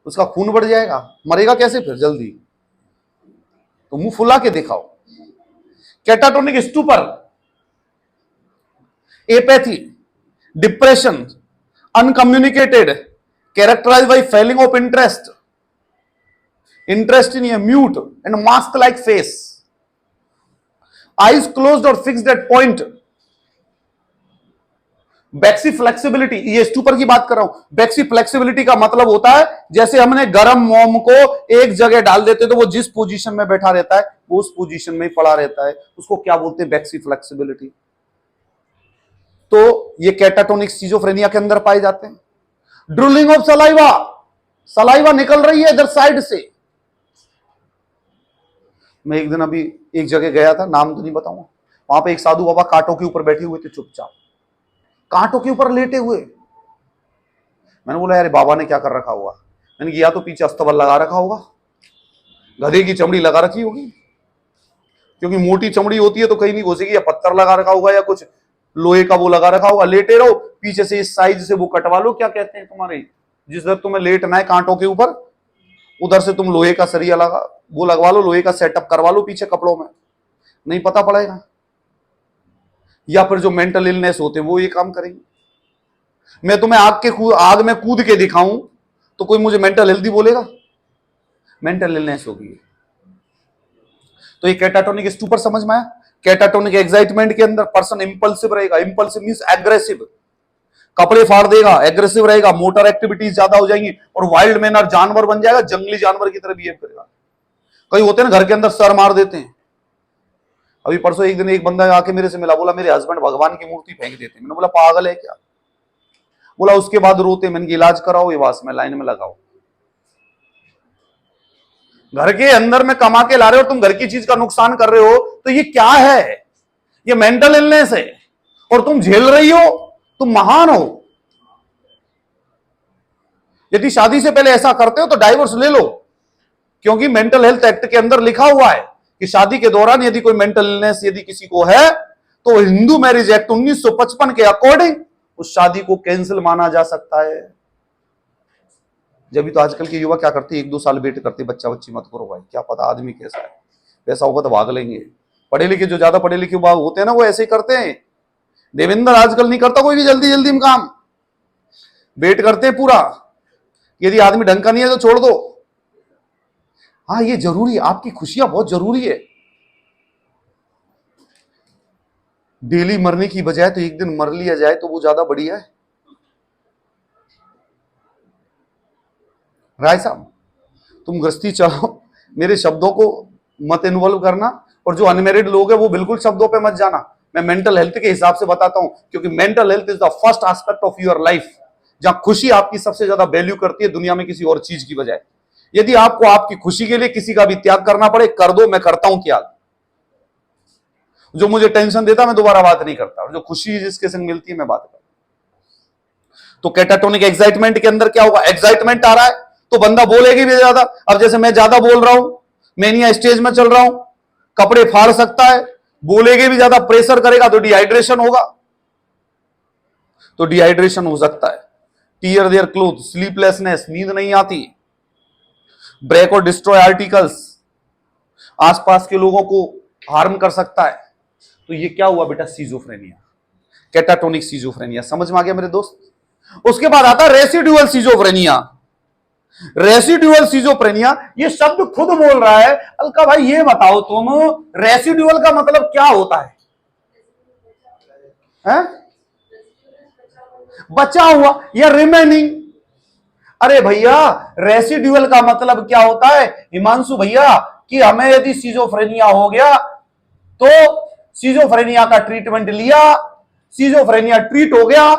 उसका खून बढ़ जाएगा, मरेगा कैसे फिर जल्दी। तो मुंह फुला के दिखाओ। Catatonic stupor, apathy, depression, uncommunicated, characterized by failing of interest, interest in a mute and mask like face, eyes closed or fixed at point, waxy flexibility, ये स्टूपर की बात कर रहा हूं। बैक्सी फ्लेक्सिबिलिटी का मतलब होता है जैसे हमने गर्म मोम को एक जगह डाल देते तो वो जिस पोजीशन में बैठा रहता है वो उस पोजीशन में ही पड़ा रहता है, उसको क्या बोलते हैं, बैक्सी फ्लेक्सिबिलिटी। तो ये कैटाटोनिक सिजोफ्रेनिया के अंदर पाए जाते हैं। ड्रूलिंग ऑफ सलाइवा, सलाइवा निकल रही है इधर साइड से। मैं एक दिन अभी एक जगह गया था, नाम तो नहीं बताऊंगा, वहां पे एक साधु बाबा कांटों के ऊपर बैठे हुए थे, चुपचाप कांटों के ऊपर लेटे हुए। मैंने बोला यार बाबा ने क्या कर रखा होगा। मैंने या तो पीछे अस्तबल लगा रखा होगा, गधे की चमड़ी लगा रखी होगी, क्योंकि मोटी चमड़ी होती है तो कहीं नहीं घुसेगी, या पत्थर लगा रखा होगा या कुछ लोहे का वो लगा रखा होगा। लेटे रहो, पीछे से इस साइज से वो कटवा लो, क्या कहते हैं तुम्हारे, जिस तरह तुम्हें लेटना है कांटों के ऊपर, उधर से तुम लोहे का सरिया लगा वो लगवा लो, लोहे का सेटअप करवा लो पीछे कपड़ों में, नहीं पता पड़ेगा। या फिर जो मेंटल इलनेस होते हैं वो ये काम करेंगे। मैं तुम्हें आग में कूद के दिखाऊं तो कोई मुझे मेंटल हेल्दी बोलेगा? मेंटल इलनेस होगी। तो ये कैटाटोनिक स्टूपर समझ में आया। कैटाटोनिक एक्साइटमेंट के अंदर पर्सन इंपल्सिव रहेगा, इंपल्सिव मींस एग्रेसिव, कपड़े फाड़ देगा, एग्रेसिव रहेगा, मोटर एक्टिविटीज ज्यादा हो जाएंगी और वाइल्ड मैनर जानवर बन जाएगा, जंगली जानवर की तरह बिहेव करेगा। कई होते हैं ना घर के अंदर सर मार देते हैं। अभी परसों एक दिन एक बंदा आके मेरे से मिला, बोला मेरे हस्बैंड भगवान की मूर्ति फेंक देते हैं। मैंने बोला पागल है क्या? बोला उसके बाद रोते। मैंने इलाज कराओ, ये वास में लाइन में लगाओ। घर के अंदर में कमा के ला रहे हो, तुम घर की चीज का नुकसान कर रहे हो, तो ये क्या है? ये मेंटल इलनेस है और तुम झेल रही हो, तुम महान हो। यदि शादी से पहले ऐसा करते हो तो डाइवोर्स ले लो, क्योंकि मेंटल हेल्थ एक्ट के अंदर लिखा हुआ है कि शादी के दौरान यदि कोई मेंटल इलनेस यदि किसी को है तो हिंदू मैरिज एक्ट 1955 के अकॉर्डिंग उस शादी को कैंसिल माना जा सकता है। जब भी तो आजकल के युवा क्या करते हैं, 1-2 साल वेट करते, बच्चा बच्ची मत करो भाई, क्या पता आदमी कैसा है, पैसा होगा तो भाग लेंगे। पढ़े लिखे, जो ज्यादा पढ़े लिखे होते हैं ना, वो ऐसे ही करते हैं। देवेंद्र आजकल नहीं करता कोई भी जल्दी जल्दी में काम, वेट करते हैं पूरा। यदि आदमी ढंग का नहीं है तो छोड़ दो। हाँ ये जरूरी है, आपकी खुशियां बहुत जरूरी है। डेली मरने की बजाय तो एक दिन मर लिया जाए तो वो ज्यादा बढ़िया है। राय साहब तुम गृहस्थी चलाओ, मेरे शब्दों को मत इन्वॉल्व करना, और जो अनमेरिड लोग हैं वो बिल्कुल शब्दों पे मत जाना। मैं मेंटल हेल्थ के हिसाब से बताता हूं, क्योंकि mental health is the first aspect of your life, जहां खुशी आपकी सबसे ज्यादा वैल्यू करती है दुनिया में किसी और चीज की बजाय। यदि आपको आपकी खुशी के लिए किसी का भी त्याग करना पड़े, कर दो, मैं करता हूं त्याग। जो मुझे टेंशन देता मैं दोबारा बात नहीं करता, और जो खुशी जिसके संग मिलती है मैं बात करता। तो कैटाटोनिक एक्साइटमेंट के अंदर क्या होगा, एक्साइटमेंट आ रहा है तो बंदा बोलेगी भी ज्यादा। अब जैसे मैं ज्यादा बोल रहा हूं, मैनिया स्टेज में चल रहा हूं, कपड़े फाड़ सकता है, बोलेगे भी ज्यादा, प्रेशर करेगा तो डिहाइड्रेशन होगा, तो डिहाइड्रेशन हो सकता है। टीयर देयर क्लोथ, स्लीपलेसनेस, नींद नहीं आती, ब्रेक और डिस्ट्रॉय आर्टिकल्स, आसपास के लोगों को हार्म कर सकता है। तो ये क्या हुआ बेटा, सिजोफ्रेनिया, कैटाटोनिक सिजोफ्रेनिया। समझ में आ गया मेरे दोस्त। उसके बाद आता है रेसिडुअल सिजोफ्रेनिया। रेसिडुअल सिजोफ्रेनिया, ये शब्द खुद बोल रहा है। अलका भाई ये बताओ तुम, रेसिडुअल का मतलब क्या होता है? बचा हुआ या रिमेनिंग। अरे भैया रेसिडुअल का मतलब क्या होता है हिमांशु भैया, कि हमें यदि सिजोफ्रेनिया हो गया तो सिजोफ्रेनिया का ट्रीटमेंट लिया, सिजोफ्रेनिया ट्रीट हो गया,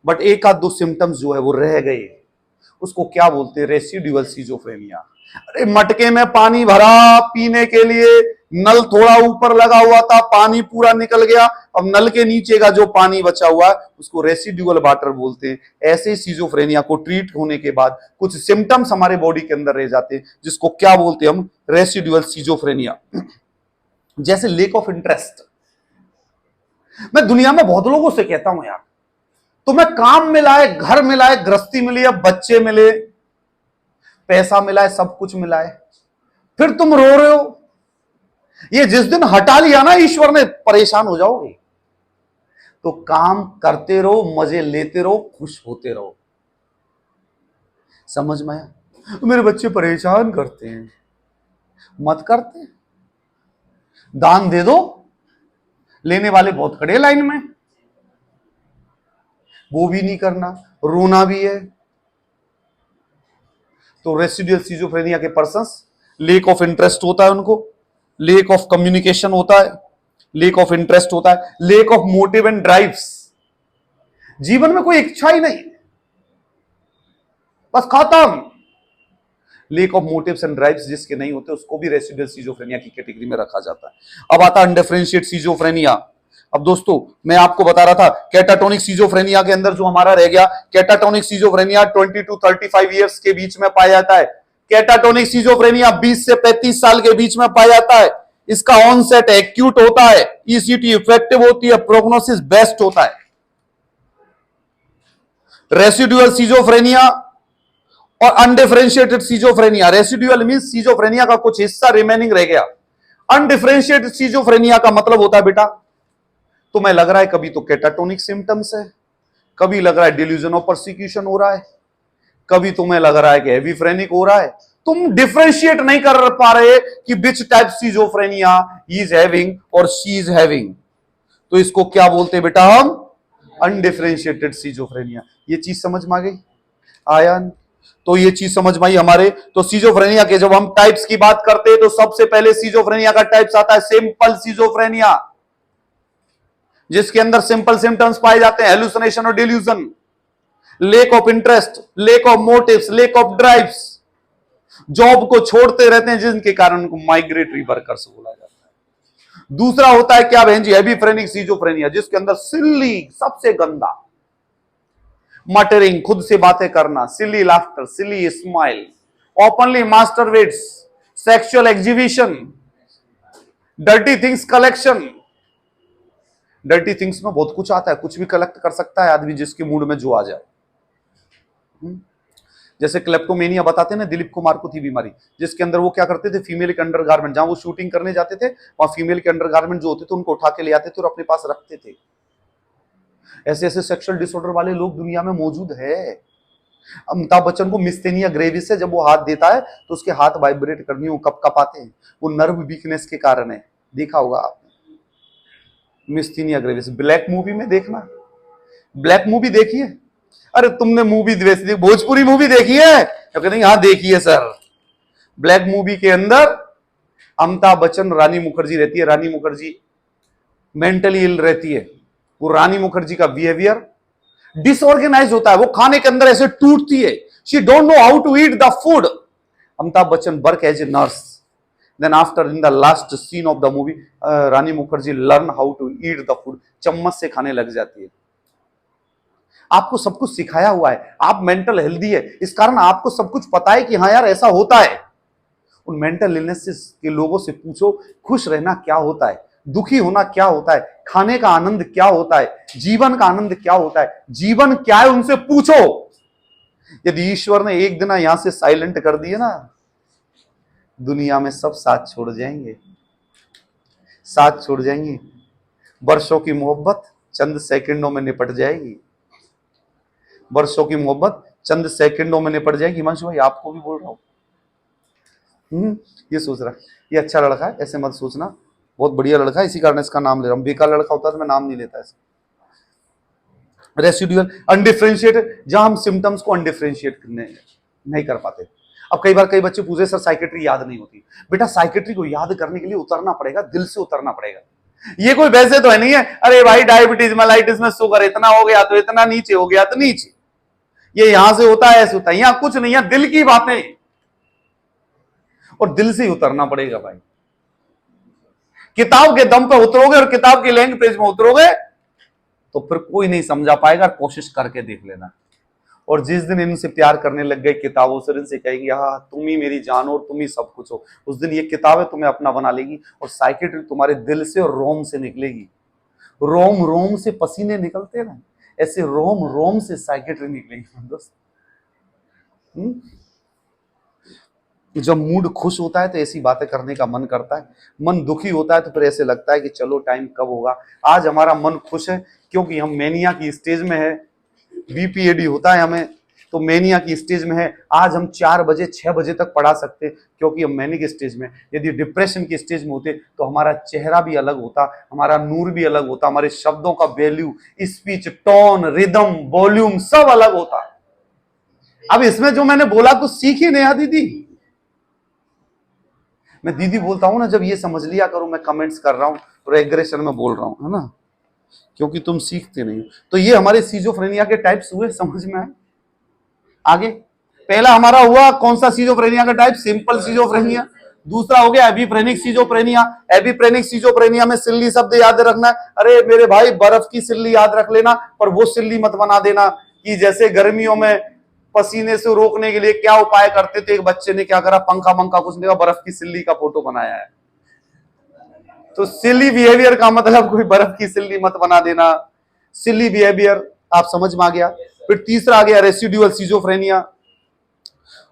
बट एक आध दो सिम्टम्स जो है वो रह गए, उसको क्या बोलते हैं? Residual schizophrenia. अरे मटके में पानी भरा पीने के लिए, नल थोड़ा ऊपर लगा हुआ था, पानी पूरा निकल गया, अब नल के नीचे का जो पानी बचा हुआ है उसको रेसिडुअल वाटर बोलते हैं। ऐसे सिजोफ्रेनिया को ट्रीट होने के बाद कुछ सिम्टम्स हमारे बॉडी के अंदर रह जाते हैं, जिसको क्या बोलते हैं हम? Residual schizophrenia. जैसे लेक ऑफ इंटरेस्ट। मैं दुनिया में बहुत लोगों से कहता हूं यार, तुम्हें काम मिला है, घर मिला है, गृहस्थी मिली है, बच्चे मिले, पैसा मिला है, सब कुछ मिला है, फिर तुम रो रहे हो। ये जिस दिन हटा लिया ना ईश्वर ने, परेशान हो जाओगे। तो काम करते रहो, मजे लेते रहो, खुश होते रहो। समझ में आया? मेरे बच्चे परेशान करते हैं, मत करते, दान दे दो, लेने वाले बहुत खड़े लाइन में, वो भी नहीं करना, रोना भी है। तो रेसिडुअल सिजोफ्रेनिया के पर्संस लेक ऑफ इंटरेस्ट होता है, उनको लेक ऑफ कम्युनिकेशन होता है, लेक ऑफ इंटरेस्ट होता है, lack of motive and drives. जीवन में कोई इच्छा ही नहीं, बस खत्म। Lack of motives and drives जिसके नहीं होते उसको भी रेसिडुअल सिजोफ्रेनिया की कैटेगरी में रखा जाता है। अब आता है अनडिफरेंशिएट सिजोफ्रेनिया। अब दोस्तों मैं आपको बता रहा था कैटाटोनिक सिजोफ्रेनिया के अंदर जो हमारा रह गया, कैटाटोनिक सिजोफ्रेनिया 20 to 35 इयर्स के बीच में पाया जाता है। कैटाटोनिक सिजोफ्रेनिया 20 से 35 साल के बीच में पाया जाता है। इसका ऑनसेट एक्यूट होता है, ईसीटी इफेक्टिव होती है, प्रोग्नोसिस बेस्ट होता है। रेसिडुअल सिजोफ्रेनिया और undifferentiated schizophrenia. Residual means schizophrenia का कुछ हिस्सा रिमेनिंग रह गया। अनडिफरेंशिएटेड सिजोफ्रेनिया का मतलब होता है बेटा, तुम्हें लग रहा है कभी तो कैटाटोनिक सिम्टम्स है, कभी लग रहा है डिल्यूजन ऑफ परसिक्यूशन हो रहा है, कभी तुम्हें लग रहा है कि हेवीफ्रेनिक हो रहा है। तुम डिफरेंशिएट नहीं कर पा रहे कि which type schizophrenia he is having और शी इज हैविंग। तो इसको क्या बोलते हैं बेटा हम? Undifferentiated schizophrenia. ये चीज समझ में आ गई? आया? तो ये चीज समझ में आई हमारे। तो सिजोफ्रेनिया के जब हम टाइप्स की बात करते हैं तो सबसे पहले सिजोफ्रेनिया का टाइप्स आता है सिंपल सिजोफ्रेनिया, जिसके अंदर सिंपल सिम्टम्स पाए जाते हैं, हेलुसिनेशन और delusion, lack of interest, lack of motives, lack of drives, job को छोड़ते रहते हैं जिनके कारण उनको माइग्रेटरी वर्कर्स बोला जाता है। दूसरा होता है क्या बहन जी? हेवीफ्रेनिक सिजोफ्रेनिया, जिसके अंदर सिल्ली, सबसे गंदा, मटरिंग, खुद से बातें करना, silly laughter, silly smile, openly masturbates, sexual exhibition, dirty things collection. Dirty things में बहुत कुछ आता है, कुछ भी कलेक्ट कर सकता है आदमी जिसके मूड में जो आ जाए। जैसे क्लेप्टोमेनिया बताते हैं ना, दिलीप कुमार को थी बीमारी, जिसके अंदर वो क्या करते थे, फीमेल के अंडरगारमेंट, जहां वो शूटिंग करने जाते थे वहां फीमेल के अंडरगारमेंट जो होते थे उनको उठा के ले आते थे और अपने पास रखते थे। ऐसे ऐसे सेक्सुअल डिसऑर्डर वाले लोग दुनिया में मौजूद है। अमिताभ बच्चन को मिस्थेनिया ग्रेविस है, जब वो हाथ देता है तो उसके हाथ वाइब्रेट करनी, वो कप कपाते हैं, वो नर्व वीकनेस के कारण है। देखा होगा आपने मिस्थेनिया ग्रेविस। ब्लैक मूवी में देखना, ब्लैक मूवी देखिए। अरे तुमने मूवी भोजपुरी मूवी देखी है? तो कहते हैं हाँ देखी है सर। ब्लैक मूवी के अंदर अमिताभ बच्चन, रानी मुखर्जी रहती है, रानी मुखर्जी मेंटली इल रहती है। वो रानी मुखर्जी का बिहेवियर डिसऑर्गेनाइज होता है, वो खाने के अंदर ऐसे टूटती है, she don't know how to eat the food. Amitabh Bachchan work as a nurse, then after in the last scene of the movie Rani Mukherjee learn how to eat the food, चम्मच से खाने लग जाती है। आपको सब कुछ सिखाया हुआ है, आप मेंटल हेल्दी है, इस कारण आपको सब कुछ पता है कि हाँ यार ऐसा होता है। उन मेंटल इलनेस के लोगों से पूछो खुश रहना क्या होता है, दुखी होना क्या होता है, खाने का आनंद क्या होता है, जीवन का आनंद क्या होता है, जीवन क्या है, उनसे पूछो। यदि ईश्वर ने एक दिन यहां से साइलेंट कर दिए ना, दुनिया में सब साथ छोड़ जाएंगे, साथ छोड़ जाएंगे। वर्षों की मोहब्बत चंद सेकंडों में निपट जाएगी, वर्षों की मोहब्बत चंद सेकंडों में निपट जाएगी। हिमांशु भाई आपको भी बोल रहा हूं, ये सोच रहा है ये अच्छा लड़का है, ऐसे मत सोचना, बहुत बढ़िया लड़का है, इसी कारण इसका नाम ले रहा हूं। बेकार लड़का होता तो मैं नाम नहीं लेता ऐसे। रेसिडुअल अनडिफरेंशिएटेड, जहां हम सिम्टम्स को अनडिफरेंशिएट नहीं कर पाते। अब कई बार कई बच्चे पूछे सर साइकेट्री याद नहीं होती। बेटा साइकेट्री को याद करने के लिए उतरना पड़ेगा, दिल से उतरना पड़ेगा। ये कोई वैसे तो है नहीं है, अरे भाई डायबिटीज मेलाइटिस में शुगर इतना हो गया तो इतना नीचे हो गया तो नीचे, ये यहां से होता है ऐसे होता है, यहां कुछ नहीं है, दिल की बातें, और दिल से ही उतरना पड़ेगा भाई। किताब के दम पे उतरोगे और किताब की लैंग्वेज में उतरोगे तो फिर कोई नहीं समझा पाएगा, कोशिश करके देख लेना। और जिस दिन इनसे प्यार करने लग गए किताबों से, इनसे कहेंगे हाँ तुम ही मेरी जान हो और तुम ही सब कुछ हो, उस दिन ये किताबें तुम्हें अपना बना लेगी और साइकिट्री तुम्हारे दिल से और रोम से निकलेगी। रोम रोम से पसीने निकलते ना, ऐसे रोम रोम से साइकिट्री निकलेगी दोस्त। जब मूड खुश होता है तो ऐसी बातें करने का मन करता है, मन दुखी होता है तो फिर ऐसे लगता है कि चलो टाइम कब होगा। आज हमारा मन खुश है क्योंकि हम मेनिया की स्टेज में है, बीपीएडी होता है हमें, तो मेनिया की स्टेज में है। आज हम 4 बजे 6 बजे तक पढ़ा सकते क्योंकि हम मैनिक स्टेज में। यदि डिप्रेशन की स्टेज में होते तो हमारा चेहरा भी अलग होता, हमारा नूर भी अलग होता, हमारे शब्दों का value, speech, tone, rhythm, volume सब अलग होता। अब इसमें जो मैंने बोला कुछ सीख ही नहीं दीदी। मैं दीदी बोलता हूं ना, जब ये समझ लिया करो मैं कमेंट्स कर रहा हूं और एग्रेशन में बोल रहा हूं, है ना, क्योंकि तुम सीखते नहीं हो। तो ये हमारे सीजोफ्रेनिया के टाइप्स हुए, समझ में आए। आगे पहला हमारा हुआ कौन सा सीजोफ्रेनिया का टाइप, सिंपल सीजोफ्रेनिया। दूसरा हो गया एपिफ्रेनिक सीजोफ्रेनिया। एपिफ्रेनिक सीजोफ्रेनिया में सिल्ली शब्द याद रखना। अरे मेरे भाई बर्फ की सिल्ली याद रख लेना, पर वो सिल्ली मत बना देना कि जैसे गर्मियों में पसीने से रोकने के लिए क्या उपाय करते थे, एक बच्चे ने क्या करा, पंखा मंखा कुछ नहीं, बर्फ की सिल्ली का फोटो बनाया है। तो सिली बिहेवियर का मतलब कोई बर्फ की सिल्ली मत बना देना, सिली बिहेवियर आप समझ में आ गया। फिर तीसरा आ गया residual schizophrenia,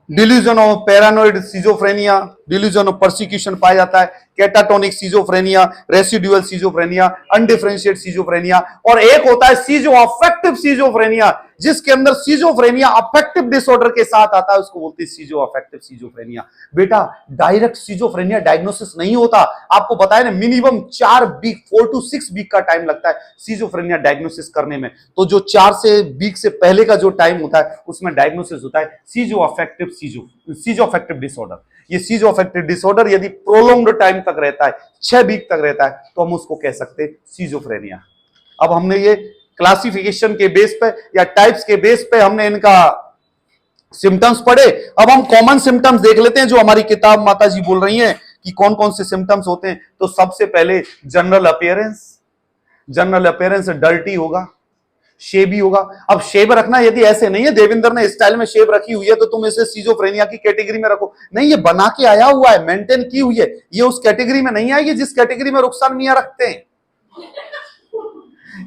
delusion of paranoid schizophrenia, delusion of persecution पाया जाता है, catatonic schizophrenia, residual schizophrenia, अनडिफरेंशिएट schizophrenia, और एक होता है सीजो अफेक्टिव सीजोफ्रेनिया, जिसके अंदर सीजोफ्रेनिया अफेक्टिव डिसऑर्डर के साथ आता है, उसको बोलते हैं सीजो अफेक्टिव सीजोफ्रेनिया। बेटा डायरेक्ट सीजोफ्रेनिया डायग्नोसिस नहीं होता, आपको बताया ना मिनिमम 4 वीक 4 to 6 वीक का टाइम लगता है सीजोफ्रेनिया डायग्नोसिस करने में। तो जो 4 से वीक से पहले का जो टाइम होता है उसमें डायग्नोसिस होता है सीजो अफेक्टिव डिसऑर्डर। ये सीजो अफेक्टिव डिसऑर्डर यदि प्रोलॉन्ग्ड टाइम तक रहता है, 6 वीक तक रहता है, तो हम उसको कह सकते हैं सीजोफ्रेनिया। अब हमने ये क्लासिफिकेशन के बेस पे या टाइप्स के बेस पे हमने इनका सिम्टम्स पढ़े। अब हम कॉमन सिम्टम्स देख लेते हैं जो हमारी किताब माता जी बोल रही हैं कि कौन कौन से सिम्टम्स होते हैं। तो सबसे पहले जनरल अपीयरेंस डर्टी होगा, शेबी होगा। अब शेब रखना यदि ऐसे नहीं है देवेंद्र ने स्टाइल में शेब रखी हुई है तो तुम इसे सीजोफ्रेनिया की कैटेगरी में रखो, नहीं, ये बना के आया हुआ है, मेंटेन की हुई है, ये उस कैटेगरी में नहीं आएगी जिस कैटेगरी में रुखसार मियां रखते हैं।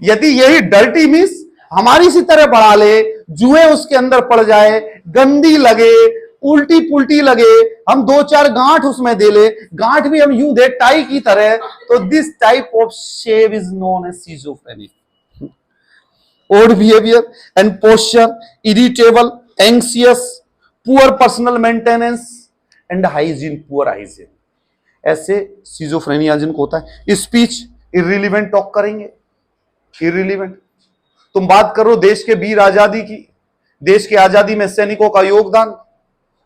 यदि यही डर्टी मीन्स हमारी सी तरह बढ़ा ले, जुए उसके अंदर पड़ जाए, गंदी लगे, उल्टी पुल्टी लगे, हम 2-4 गांठ उसमें दे ले, गांठ भी हम यूं दे टाई की तरह, तो this type of shave is known as schizophrenic. odd behavior and posture, irritable, anxious, poor personal maintenance and hygiene, poor hygiene, ऐसे सीजोफ्रेनिया जिनको होता है। स्पीच इररिलेवेंट टॉक करेंगे, इररिलेवेंट। तुम बात करो देश के वीर आजादी की, देश के आजादी में सैनिकों का योगदान,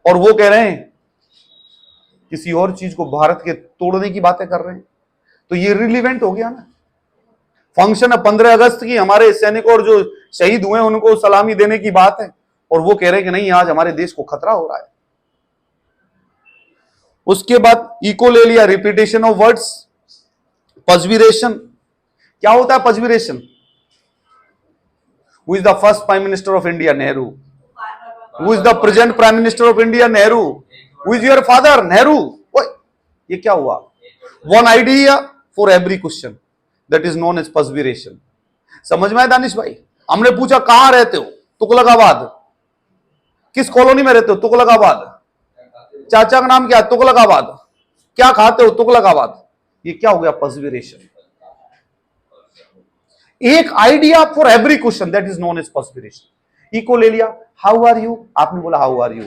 और वो कह रहे हैं किसी और चीज को, भारत के तोड़ने की बातें कर रहे हैं, तो ये इररिलेवेंट हो गया ना। फंक्शन है 15 अगस्त की, हमारे सैनिक और जो शहीद हुए उनको सलामी देने की बात है, और वो कह रहे हैं कि नहीं आज हमारे देश को खतरा हो रहा है। उसके बाद इको ले लिया, रिपीटेशन ऑफ वर्ड्स, पर्सवीरेशन। क्या होता है perseveration? Who is the first prime minister of India? Nehru. Who is the present prime minister of India? Nehru. Who is your father? Nehru. ये क्या हुआ? One idea for every question, that is known as perseveration. समझ में आया दानिश भाई? हमने पूछा कहां रहते हो? तुगलकाबाद। किस कॉलोनी में रहते हो? तुगलकाबाद। चाचा का नाम क्या है? तुगलकाबाद। क्या खाते हो? तुगलकाबाद। ये क्या हो गया? पर्सवीरेशन। एक idea for every question, that is known as perseveration. Echo ले लिया, हाउ आर यू? आपने बोला हाउ आर यू।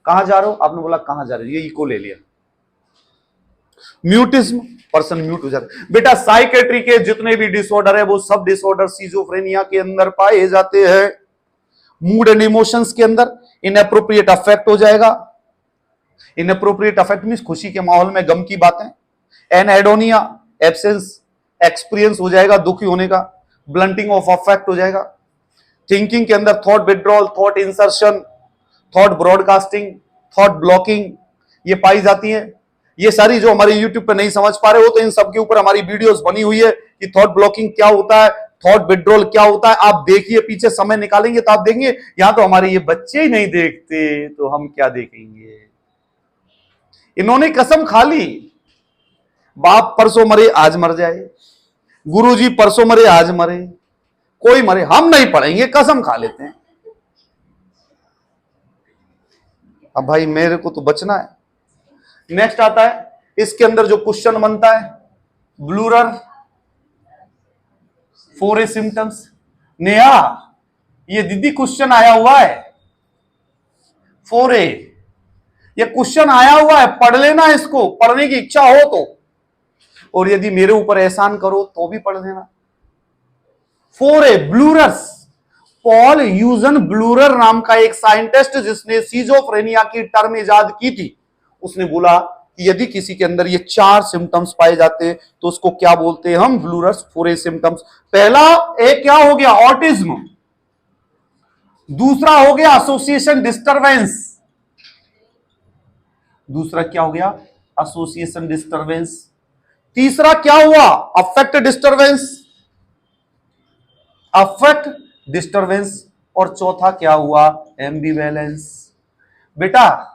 कहां जा रहे हो? आपने बोला कहां जा रहे हो। ये इको ले लिया। म्यूटिज्म, पर्सन म्यूट हो जाता है। बेटा साइकेट्री के जितने भी डिसऑर्डर है वो सब डिसऑर्डर सीजोफ्रेनिया के अंदर पाए जाते हैं। मूड एंड इमोशंस के अंदर इनएप्रोप्रिएट अफेक्ट हो जाएगा। इनएप्रोप्रिएट अफेक्ट मींस खुशी के माहौल में गम की बातें। एनहेडोनिया, एब्सेंस एक्सपीरियंस हो जाएगा दुखी होने का, ब्लंटिंग ऑफ अफेक्ट हो जाएगा। थिंकिंग के अंदर thought withdrawal, thought insertion, thought broadcasting, thought blocking ये पाई जाती है। ये सारी जो हमारे यूट्यूब पे नहीं समझ पा रहे हो तो इन सब के ऊपर हमारी वीडियोस बनी हुई है कि थॉट ब्लॉकिंग क्या होता है, थॉट विड्रॉल क्या होता है। आप देखिए, पीछे समय निकालेंगे तो आप देखेंगे यहां तो हमारे ये बच्चे ही नहीं देखते तो हम क्या देखेंगे। इन्होंने कसम खा ली, बाप परसों मरे आज मर जाए, गुरुजी परसों मरे आज मरे, कोई मरे, हम नहीं पढ़ेंगे, कसम खा लेते हैं। अब भाई मेरे को तो बचना है। नेक्स्ट आता है, इसके अंदर जो क्वेश्चन बनता है, ब्लूरर 4A सिम्टम्स। नेहा ये दीदी क्वेश्चन आया हुआ है 4A, ये क्वेश्चन आया हुआ है, पढ़ लेना इसको, पढ़ने की इच्छा हो तो, और यदि मेरे ऊपर एहसान करो तो भी पढ़ लेना। 4A ब्लूरर्स। पॉल यूजन ब्लूरर नाम का एक साइंटिस्ट जिसने सीजोफ्रेनिया की टर्म इजाद की थी, उसने बोला कि यदि किसी के अंदर ये 4 सिम्टम्स पाए जाते हैं तो उसको क्या बोलते हैं हम, ब्लूरर्स 4A सिम्टम्स। पहला एक क्या हो गया, ऑटिज्म। दूसरा हो गया एसोसिएशन डिस्टरबेंस। दूसरा क्या हो गया, एसोसिएशन डिस्टरबेंस। तीसरा क्या हुआ, अफेक्ट डिस्टरबेंस, अफेक्ट डिस्टरबेंस। और चौथा क्या हुआ, एम्बिवेलेंस। बेटा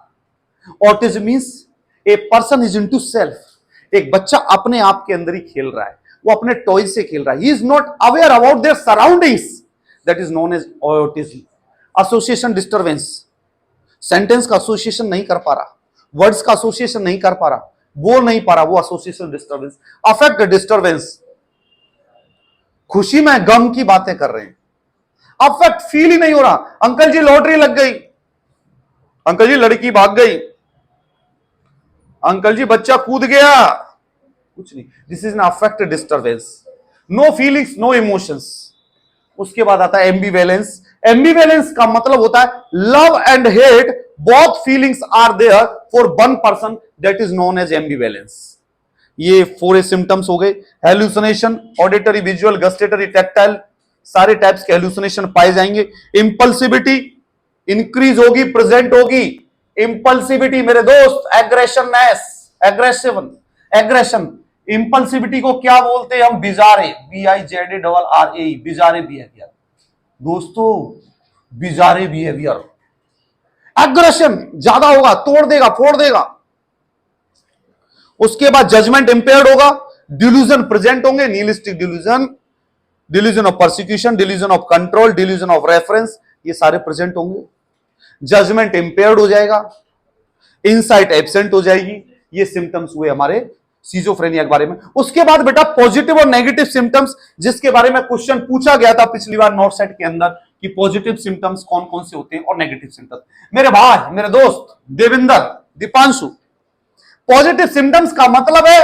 autism means a person is into self. एक बच्चा अपने आप के अंदर ही खेल रहा है, वो अपने टॉय से खेल रहा है, he is not aware about their surroundings, that is known as autism. Association disturbance, sentence का एसोसिएशन नहीं कर पा रहा, वर्ड्स का एसोसिएशन नहीं कर पा रहा, बोल नहीं पा रहा, वो एसोसिएशन डिस्टरबेंस। अफेक्ट डिस्टरबेंस, खुशी में गम की बातें कर रहे हैं, अफेक्ट फील ही नहीं हो रहा। अंकल जी लॉटरी लग गई, अंकल जी लड़की भाग गई, अंकल जी बच्चा कूद गया, कुछ नहीं। This is an affect disturbance, no feelings no emotions. उसके बाद आता है एम्बिवेलेंस। एम्बिवेलेंस का मतलब होता है love and hate both feelings are there for one person, that is known as ambivalence. ये 4A सिम्टम्स हो गए। Hallucination, auditory, visual, gustatory, tactile, सारे टाइप्स के हेलुसिनेशन पाए जाएंगे। इंपल्सिविटी इंक्रीज होगी, प्रेजेंट होगी। इंपल्सिविटी मेरे दोस्त, एग्रेशननेस, एग्रेशन। इंपल्सिविटी को क्या बोलते हैं हम, बिजारे, BIZARRE, बिजारे बिहेवियर। दोस्तों बिजारे बिहेवियर, एग्रेशन ज्यादा होगा, तोड़ देगा, फोड़ देगा। उसके बाद जजमेंट इंपेयर्ड होगा, डिल्यूजन प्रेजेंट होंगे, nihilistic delusion, delusion of persecution, delusion of control, delusion of reference, ये सारे प्रेजेंट होंगे। जजमेंट इंपेयर्ड हो जाएगा, इनसाइट एब्सेंट हो जाएगी। ये सिम्टम्स हुए हमारे सिजोफ्रेनिया के बारे में। उसके बाद बेटा पॉजिटिव और नेगेटिव सिम्टम्स, जिसके बारे में क्वेश्चन पूछा गया था पिछली बार नोट सेट के अंदर कि पॉजिटिव सिम्टम्स कौन कौन से होते हैं और नेगेटिव सिम्टम्स। मेरे भाई, मेरे दोस्त देविंदर, दीपांशु, पॉजिटिव सिम्टम्स का मतलब है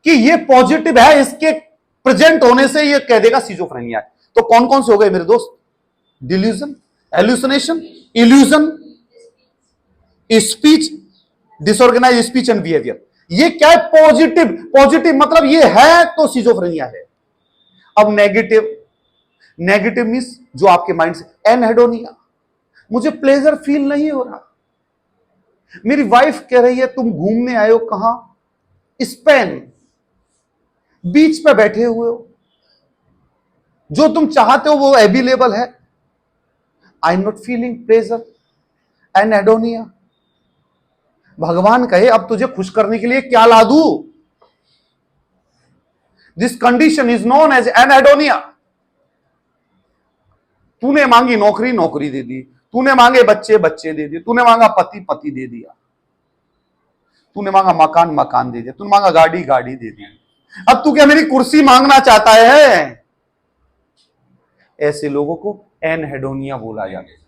कि ये पॉजिटिव है, इसके प्रेजेंट होने से ये कह देगा सिजोफ्रेनिया है। तो कौन कौन से हो गए मेरे दोस्त, delusion, hallucination, illusion, speech disorganise speech and behaviour. ये क्या है, पॉजिटिव। पॉजिटिव मतलब ये है तो सिजोफ्रेनिया है। अब नेगेटिव, नेगेटिव मींस जो आपके माइंड से, एनहेडोनिया, मुझे प्लेजर फील नहीं हो रहा। मेरी वाइफ कह रही है तुम घूमने आए हो, कहां, स्पेन, बीच पे बैठे हुए हो, जो तुम चाहते हो वो अवेलेबल है, I am not feeling pleasure, anhedonia. भगवान कहे अब तुझे खुश करने के लिए क्या ला दूं, this condition is known as anhedonia. तूने मांगी नौकरी, नौकरी दे दी, तूने मांगे बच्चे, बच्चे दे दिए, तूने मांगा पति, पति दे दिया, तूने मांगा मकान, मकान दे दिया, तूने मांगा गाड़ी, गाड़ी दे दी। अब तू क्या मेरी कुर्सी मांगना चाहता है? ऐसे लोगों को एनहेडोनिया बोला जाता है।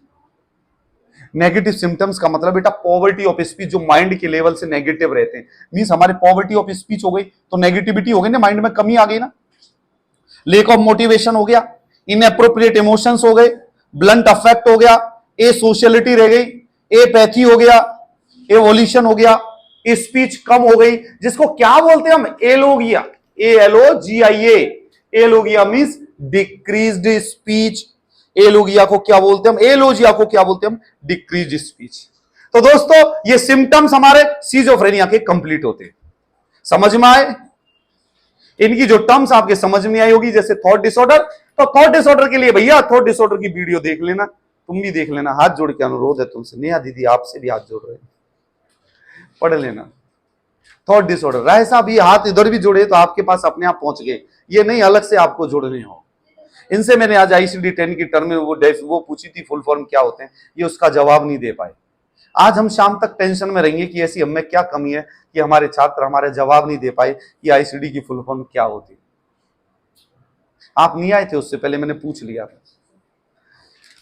नेगेटिव सिम्टम्स का मतलब बेटा पॉवर्टी ऑफ स्पीच, जो माइंड के लेवल से नेगेटिव रहते हैं, मींस हमारे पॉवर्टी ऑफ स्पीच हो गई तो नेगेटिविटी हो गई ना, माइंड में कमी आ गई ना। लेक ऑफ मोटिवेशन हो गया, इनएप्रोप्रिएट इमोशंस हो गए, ब्लंट अफेक्ट हो गया, ए सोशलिटी रह गई, एपैथी हो गया, एवोल्यूशन हो गया, स्पीच कम हो गई, जिसको क्या बोलते हैं हम, alogia. ALOGIA, alogia means decreased speech. Alogia को क्या बोलते हैं हम? एलोजिया को क्या बोलते हैं हम? Decreased speech. तो दोस्तों ये सिम्टम्स हमारे सीजोफ्रेनिया के कंप्लीट होते हैं। समझ में आए? इनकी जो टर्म्स आपके समझ में आई होगी, जैसे थॉट डिसऑर्डर, तो थॉट डिसऑर्डर के लिए भैया थॉट डिसऑर्डर की वीडियो देख लेना, तुम भी देख लेना, हाथ जोड़ के अनुरोध है तुमसे, नेहा दीदी आपसे भी हाथ जोड़ रहे हैं, पढ़ लेना थॉट डिसऑर्डर। राय साहब ये हाथ इधर भी जोड़े तो आपके पास अपने आप पहुंच गए, ये नहीं अलग से आपको जोड़ने हो। इनसे मैंने आज ICD-10 की टर्म में वो पूछी थी फुल फॉर्म क्या होते हैं, ये उसका जवाब नहीं दे पाए। आज हम शाम तक टेंशन में रहेंगे कि ऐसी हमें क्या कमी है कि हमारे छात्र हमारे जवाब नहीं दे पाए कि ICD की फुल फॉर्म क्या होती है। आप नहीं आए थे उससे पहले, मैंने पूछ लिया था।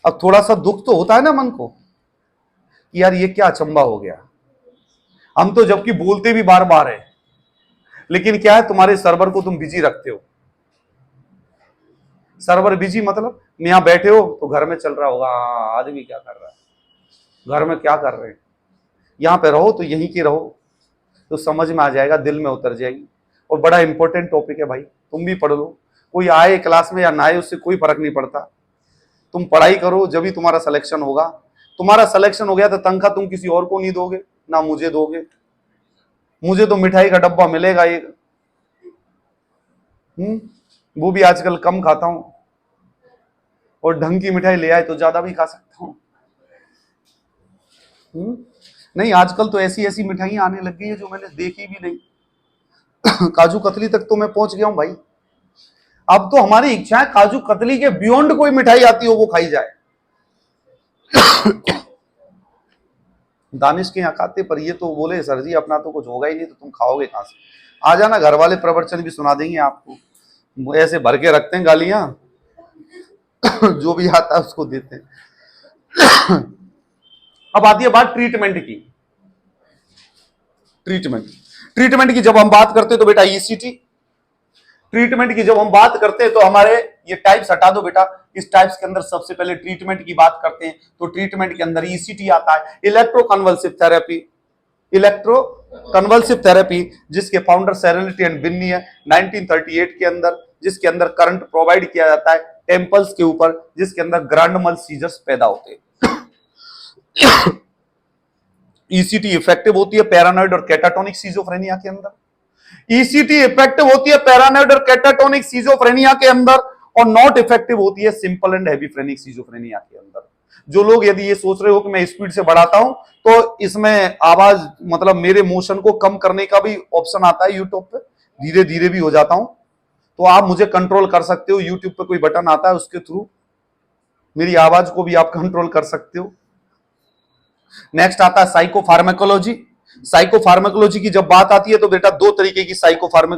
अब थोड़ा सा दुख तो होता है ना मन को कि यार ये क्या अचंबा हो गया, हम तो जबकि बोलते भी बार बार है, लेकिन क्या है तुम्हारे सर्वर को तुम बिजी रखते हो। सर्वर बिजी मतलब यहां बैठे हो तो घर में चल रहा होगा, आदमी क्या कर रहा है, घर में क्या कर रहे हैं, यहां पे रहो तो यहीं के रहो तो समझ में आ जाएगा, दिल में उतर जाएगी। और बड़ा इंपॉर्टेंट टॉपिक है भाई, तुम भी पढ़ लो, कोई आए क्लास में या ना आए उससे कोई फर्क नहीं पड़ता, तुम पढ़ाई करो जब भी तुम्हारा सिलेक्शन होगा। तुम्हारा सिलेक्शन हो गया तो तनख्वाह तुम किसी और को नहीं दोगे, ना मुझे दोगे, मुझे तो मिठाई का डब्बा मिलेगा एक, वो भी आजकल कम खाता हूं, और ढंग की मिठाई ले आए तो ज्यादा भी खा सकता हूं। नहीं आजकल तो ऐसी ऐसी मिठाइयां आने लग गई है जो मैंने देखी भी नहीं। काजू कतली तक तो मैं पहुंच गया हूं भाई। अब तो हमारी इच्छा है काजू कतली के बियॉन्ड कोई मिठाई आती हो वो खाई जाए। दानिश के यहाँ खाते, पर ये तो बोले सर जी अपना तो कुछ होगा ही नहीं तो तुम खाओगे कहां से। आ जाना, घर वाले प्रवचन भी सुना देंगे आपको, ऐसे भर के रखते हैं गालियां। जो भी आता है उसको देते हैं। अब आती है बात ट्रीटमेंट की। ट्रीटमेंट की जब हम बात करते हैं तो बेटा ECT, ट्रीटमेंट की जब हम बात करते हैं तो हमारे ये टाइप्स हटा दो बेटा, इस टाइप्स के अंदर सबसे पहले ट्रीटमेंट की बात करते हैं तो ट्रीटमेंट के अंदर ECT आता है, इलेक्ट्रोकन्वल्सिव थेरेपी। इलेक्ट्रोकन्वल्सिव थेरेपी जिसके फाउंडर सेरेनिटी एंड बिन्नी है 1938 के अंदर, जिसके अंदर करंट प्रोवाइड किया जाता है टेम्पल्स के ऊपर, जिसके अंदर ग्रैंड मल सीजर्स पैदा होते हैं। ECT इफेक्टिव होती है पैरानॉइड और कैटाटोनिक सीजोफ्रेनिया के अंदर। ECT इफेक्टिव होती है पैरानॉइड और कैटाटोनिक सीजोफ्रेनिया के अंदर, और नॉट इफेक्टिव होती है simple and heavy phrenic schizophrenia के अंदर। जो लोग यदि ये सोच रहे हो कि मैं स्पीड से बढ़ाता हूं तो इसमें आवाज मतलब मेरे मोशन को कम करने का भी ऑप्शन आता है यूट्यूब पे, धीरे धीरे भी हो जाता हूं, तो आप मुझे कंट्रोल कर सकते हो। यूट्यूब पे कोई बटन आता है उसके थ्रू मेरी आवाज को भी आप कंट्रोल कर सकते हो। नेक्स्ट आता है साइकोफार्मेकोलॉजी। साइकोफार्मेकोलॉजी की जब बात आती है तो बेटा दो तरीके की साइकोटिक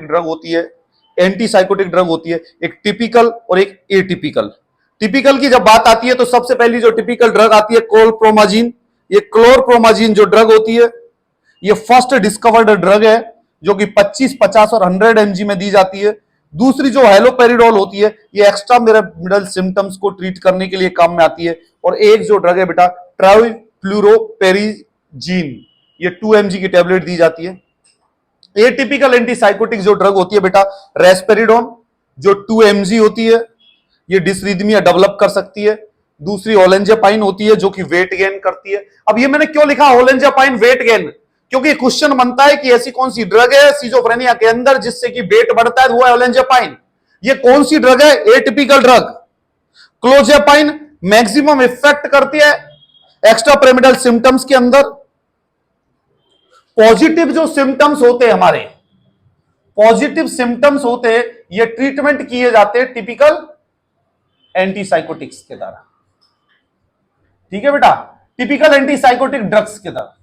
ड्रग होती है, एंटी साइकोटिक ड्रग होती है, एक टिपिकल और एक एटिपिकल। टिपिकल की जब बात आती है तो सबसे पहली जो टिपिकल ड्रग आती है क्लोरप्रोमाजिन। ये क्लोरप्रोमाजिन जो ड्रग होती है ये फर्स्ट डिस्कवर्ड ड्रग है जो कि 25, 50 और 100 mg में दी जाती है। दूसरी जो हेलोपेरिडोल होती है ये एक्स्ट्रा मिडल सिम्टम्स को ट्रीट करने के लिए काम में आती है। और एक जो ड्रग है बेटा ट्राइफ्लूरोपेरिजीन, ये 2 mg की टेबलेट दी जाती है। एटिपिकल एंटीसाइकोटिक जो ड्रग होती है बेटा रेस्पेरिडोन, जो 2 mg होती है, ये डिसरिथमिया डेवलप कर सकती है। दूसरी ओलेंजापाइन होती है जो कि वेट गेन करती है। अब ये मैंने क्यों लिखा ओलेंजापाइन वेट गेन, क्योंकि क्वेश्चन बनता है कि ऐसी कौन सी ड्रग है सिजोफ्रेनिया के अंदर जिससे कि वेट बढ़ता है, वो है ओलेंजापाइन। ये कौन सी ड्रग है? Atypical drug. Clozapine maximum effect करती है एक्स्ट्रा पिरामिडल सिम्टम्स के अंदर। पॉजिटिव जो सिम्टम्स होते हैं हमारे, पॉजिटिव सिम्टम्स होते हैं, ये ट्रीटमेंट किए जाते हैं टिपिकल एंटीसाइकोटिक्स के द्वारा। ठीक है बेटा, टिपिकल एंटीसाइकोटिक ड्रग्स के द्वारा।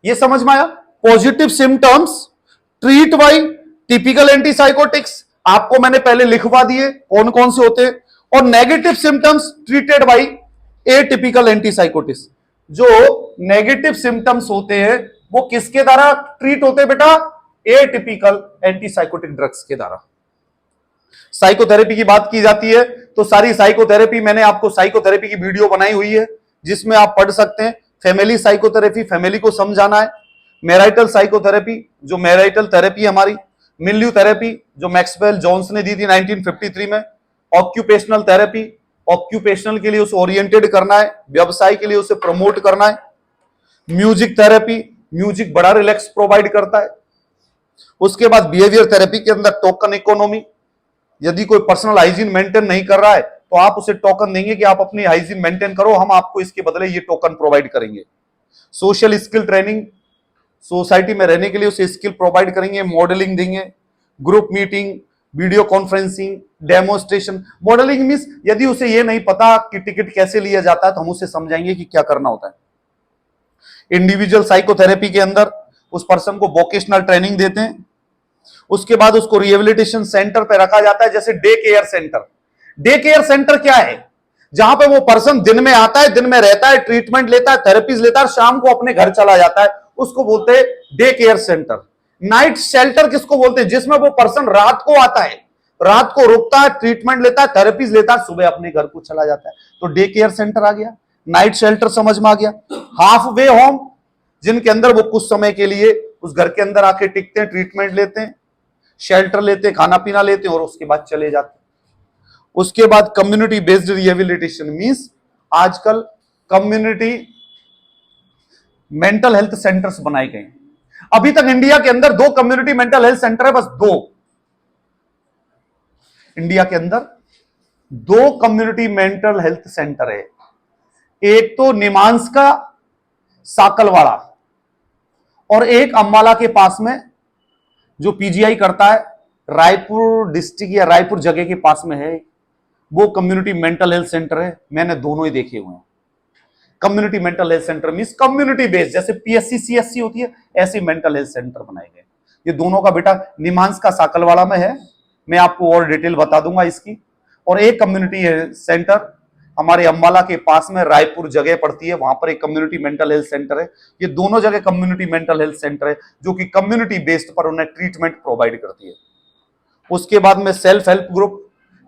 ये समझ में आया? Positive symptoms treat by typical antipsychotics, आपको मैंने पहले लिखवा दिए कौन कौन से होते हैं। और negative symptoms treated by atypical antipsychotics. जो नेगेटिव सिम्टम्स होते हैं वो किसके द्वारा ट्रीट होते हैं बेटा? एटिपिकल एंटीसाइकोटिक ड्रग्स के द्वारा। साइकोथेरेपी की बात की जाती है तो सारी साइकोथेरेपी मैंने आपको साइकोथेरेपी की वीडियो बनाई हुई है जिसमें आप पढ़ सकते हैं। फैमिली साइकोथेरेपी, फैमिली को समझाना है। मैराइटल साइकोथेरेपी, जो मैराइटल थेरेपी हमारी, मिल्यू थेरेपी जो मैक्सवेल जोन्स ने दी थी 1953 में। ऑक्यूपेशनल थेरेपी, ऑक्यूपेशनल के लिए उसे ओरिएंटेड करना है, व्यवसाय के लिए उसे प्रमोट करना है। म्यूजिक थेरेपी, म्यूजिक बड़ा रिलैक्स प्रोवाइड करता है। उसके बाद बिहेवियर थेरेपी के अंदर टोकन इकोनॉमी, यदि कोई पर्सनल हाइजीन मेंटेन नहीं कर रहा है तो आप उसे टोकन देंगे कि आप अपनी हाइजीन मेंटेन करो, हम आपको इसके बदले ये टोकन प्रोवाइड करेंगे। सोशल स्किल ट्रेनिंग, सोसाइटी में रहने के लिए उसे स्किल प्रोवाइड करेंगे, मॉडलिंग देंगे, group meeting, video conferencing, demonstration. Modelling means यदि उसे ये नहीं पता कि टिकट कैसे लिया जाता है तो हम उसे समझाएंगे कि क्या करना होता है। इंडिविजुअल साइकोथेरेपी के अंदर उस पर्सन को वोकेशनल ट्रेनिंग देते हैं। उसके बाद उसको रिहेबिलिटेशन सेंटर पे रखा जाता है, जैसे day care centre. Day care centre क्या है? जहां पे वो पर्सन दिन में आता है, दिन में रहता है, ट्रीटमेंट लेता है, थेरेपीज लेता है, शाम को अपने घर चला जाता है, उसको बोलते हैं day care centre. Night shelter किसको बोलते हैं? जिसमें वो पर्सन रात को आता है, रात को रुकता है, ट्रीटमेंट लेता है, थेरेपीज लेता है, सुबह अपने घर को चला जाता है, तो डे केयर सेंटर आ गया। नाइट शेल्टर समझ में आ गया। हाफ वे होम, जिनके अंदर वो कुछ समय के लिए उस घर के अंदर आके टिकते हैं, ट्रीटमेंट लेते हैं, शेल्टर लेते हैं, खाना पीना लेते हैं और उसके बाद चले जाते हैं। उसके बाद कम्युनिटी बेस्ड रिहेबिलिटेशन मींस आजकल कम्युनिटी मेंटल हेल्थ सेंटर्स बनाए गए हैं। अभी तक इंडिया के अंदर 2 कम्युनिटी मेंटल हेल्थ सेंटर है, बस 2 इंडिया के अंदर 2 कम्युनिटी मेंटल हेल्थ सेंटर है। एक तो निमांस का साकलवाड़ा और एक अंबाला के पास में जो पीजीआई करता है, रायपुर डिस्ट्रिक्ट या रायपुर जगह के पास में है, वो कम्युनिटी मेंटल हेल्थ सेंटर है। मैंने दोनों ही देखे हुए हैं। Community mental health centre means community based, जैसे पीएससी सीएससी होती है ऐसी मेंटल हेल्थ सेंटर बनाए गए। ये दोनों का बेटा निमांस का साकलवाड़ा में है, मैं आपको और डिटेल बता दूंगा इसकी। और एक कम्युनिटी सेंटर हमारे अंबाला के पास में रायपुर जगह पड़ती है, वहां पर एक कम्युनिटी मेंटल हेल्थ सेंटर है। ये दोनों जगह कम्युनिटी मेंटल हेल्थ सेंटर है जो कि कम्युनिटी बेस्ड पर उन्हें ट्रीटमेंट प्रोवाइड करती है। उसके बाद में self help group,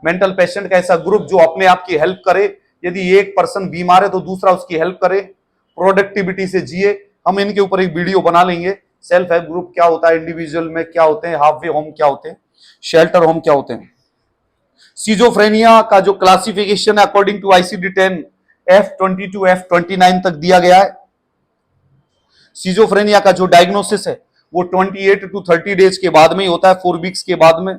mental patient का ऐसा ग्रुप जो अपने आप की हेल्प करे। यदि एक पर्सन बीमार है तो दूसरा उसकी हेल्प करे, प्रोडक्टिविटी से जिए। हम इनके ऊपर एक वीडियो बना लेंगे। सेल्फ हेल्प ग्रुप क्या होता है, इंडिविजुअल में क्या होते हैं, हाफ वे होम क्या होते हैं, शेल्टर होम क्या होते हैं। सिजोफ्रेनिया का जो क्लासिफिकेशन है according to ICD-10 F22 F29 तक दिया गया है। सिजोफ्रेनिया का जो डायग्नोसिस है वो 28 to 30 डेज के बाद में ही होता है, 4 वीक्स के बाद में।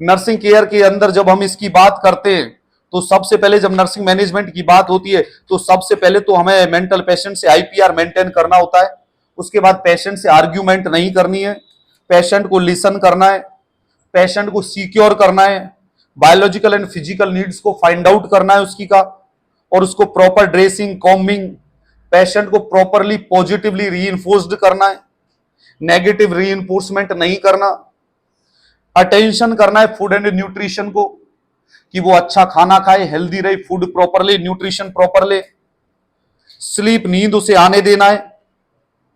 नर्सिंग केयर के अंदर जब हम इसकी बात करते हैं तो सबसे पहले जब नर्सिंग मैनेजमेंट की बात होती है तो सबसे पहले तो हमें मेंटल पेशेंट से IPR मेंटेन करना होता है। उसके बाद पेशेंट से आर्ग्यूमेंट नहीं करनी है, पेशेंट को लिसन करना है, पेशेंट को सिक्योर करना है, बायोलॉजिकल एंड फिजिकल नीड्स को फाइंड आउट करना है उसकी का, और उसको प्रॉपर ड्रेसिंग, कॉम्बिंग, पेशेंट को प्रॉपरली पॉजिटिवली रीइंफोर्स्ड करना है, नेगेटिव रीइंफोर्समेंट नहीं करना, अटेंशन करना है फूड एंड न्यूट्रिशन को कि वो अच्छा खाना खाए, हेल्दी रहे, फूड प्रॉपर ले, न्यूट्रिशन प्रॉपर ले, स्लीप, नींद उसे आने देना है।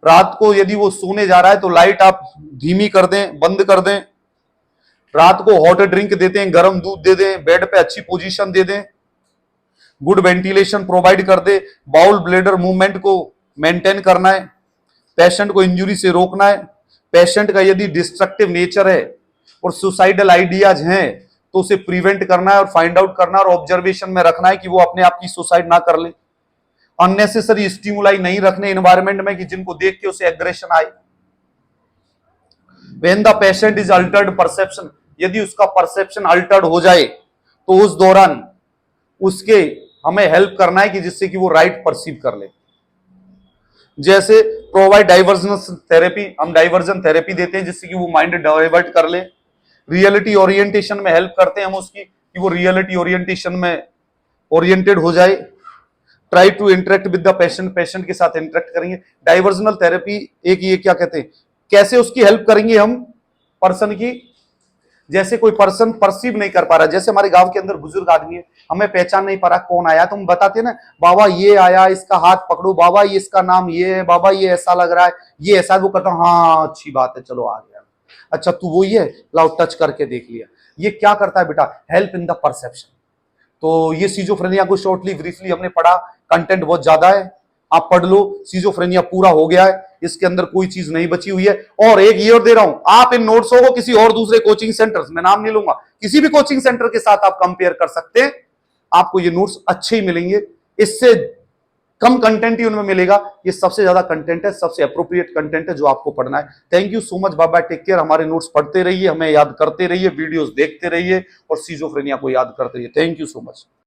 रात को यदि वो सोने जा रहा है तो लाइट आप धीमी कर दें, बंद कर दें। रात को हॉट ड्रिंक देते हैं, गर्म दूध दे दें, बेड पे अच्छी पोजीशन दे दें, गुड वेंटिलेशन प्रोवाइड कर दे, बाउल ब्लेडर मूवमेंट को मेंटेन करना है, पेशेंट को इंजरी से रोकना है। पेशेंट का यदि डिस्ट्रक्टिव नेचर है और सुसाइडल आइडियाज हैं तो उसे प्रिवेंट करना है और फाइंड आउट करना और ऑब्जर्वेशन में रखना है कि वो अपने आप की सुसाइड ना कर ले। अननेसेसरी स्टिमुलाई नहीं रखने एनवायरमेंट में कि जिनको देख के उसे एग्रेशन आए। When the patient is altered perception, यदि उसका परसेप्शन अल्टर्ड हो जाए तो उस दौरान उसके हमें हेल्प करना है कि जिससे कि वो राइट परसीव कर ले। जैसे प्रोवाइड डाइवर्जन थेरेपी, हम डाइवर्जन थेरेपी देते हैं जिससे कि वो माइंड डाइवर्ट कर ले। रियलिटी ओरिएंटेशन में हेल्प करते हैं हम उसकी कि वो रियलिटी ओरिएंटेशन में ओरिएंटेड हो जाए। Try to interact with the patient, patient के साथ इंटरेक्ट करेंगे। डाइवर्जनल थेरेपी एक ये क्या कहते हैं, कैसे उसकी हेल्प करेंगे हम पर्सन की। जैसे कोई पर्सन परसीव नहीं कर पा रहा, जैसे हमारे गांव के अंदर बुजुर्ग आदमी है, हमें पहचान नहीं पा रहा कौन आया, तुम बताते ना बाबा ये आया, इसका हाथ पकड़ो, बाबा ये इसका नाम ये है, बाबा ये ऐसा लग रहा है, ये ऐसा, वो कहता हाँ अच्छी बात है चलो आ गया, अच्छा तू वो ये लाओ टच करके देख लिया। ये क्या करता है बेटा, हेल्प इन द परसेप्शन। तो ये सिजोफ्रेनिया को शॉर्टली ब्रीफली हमने पढ़ा, कंटेंट बहुत ज्यादा है, आप पढ़ लो, सिजोफ्रेनिया पूरा हो गया है, इसके अंदर कोई चीज नहीं बची हुई है। और एक ईयर दे रहा हूं, आप इन नोट्सों को किसी और दूसरे कोचिंग सेंटर्स में, नाम नहीं लूंगा, किसी भी कोचिंग सेंटर के साथ आप कंपेयर कर सकते हैं, आपको ये नोट्स अच्छे ही मिलेंगे। इससे कम कंटेंट ही उनमें मिलेगा, ये सबसे ज्यादा कंटेंट है, सबसे अप्रोप्रिएट कंटेंट है जो आपको पढ़ना है। Thank you so much, bye bye, take care. हमारे नोट्स पढ़ते रहिए, हमें याद करते रहिए, वीडियोस देखते रहिए और सिजोफ्रेनिया को याद करते रहिए। Thank you so much.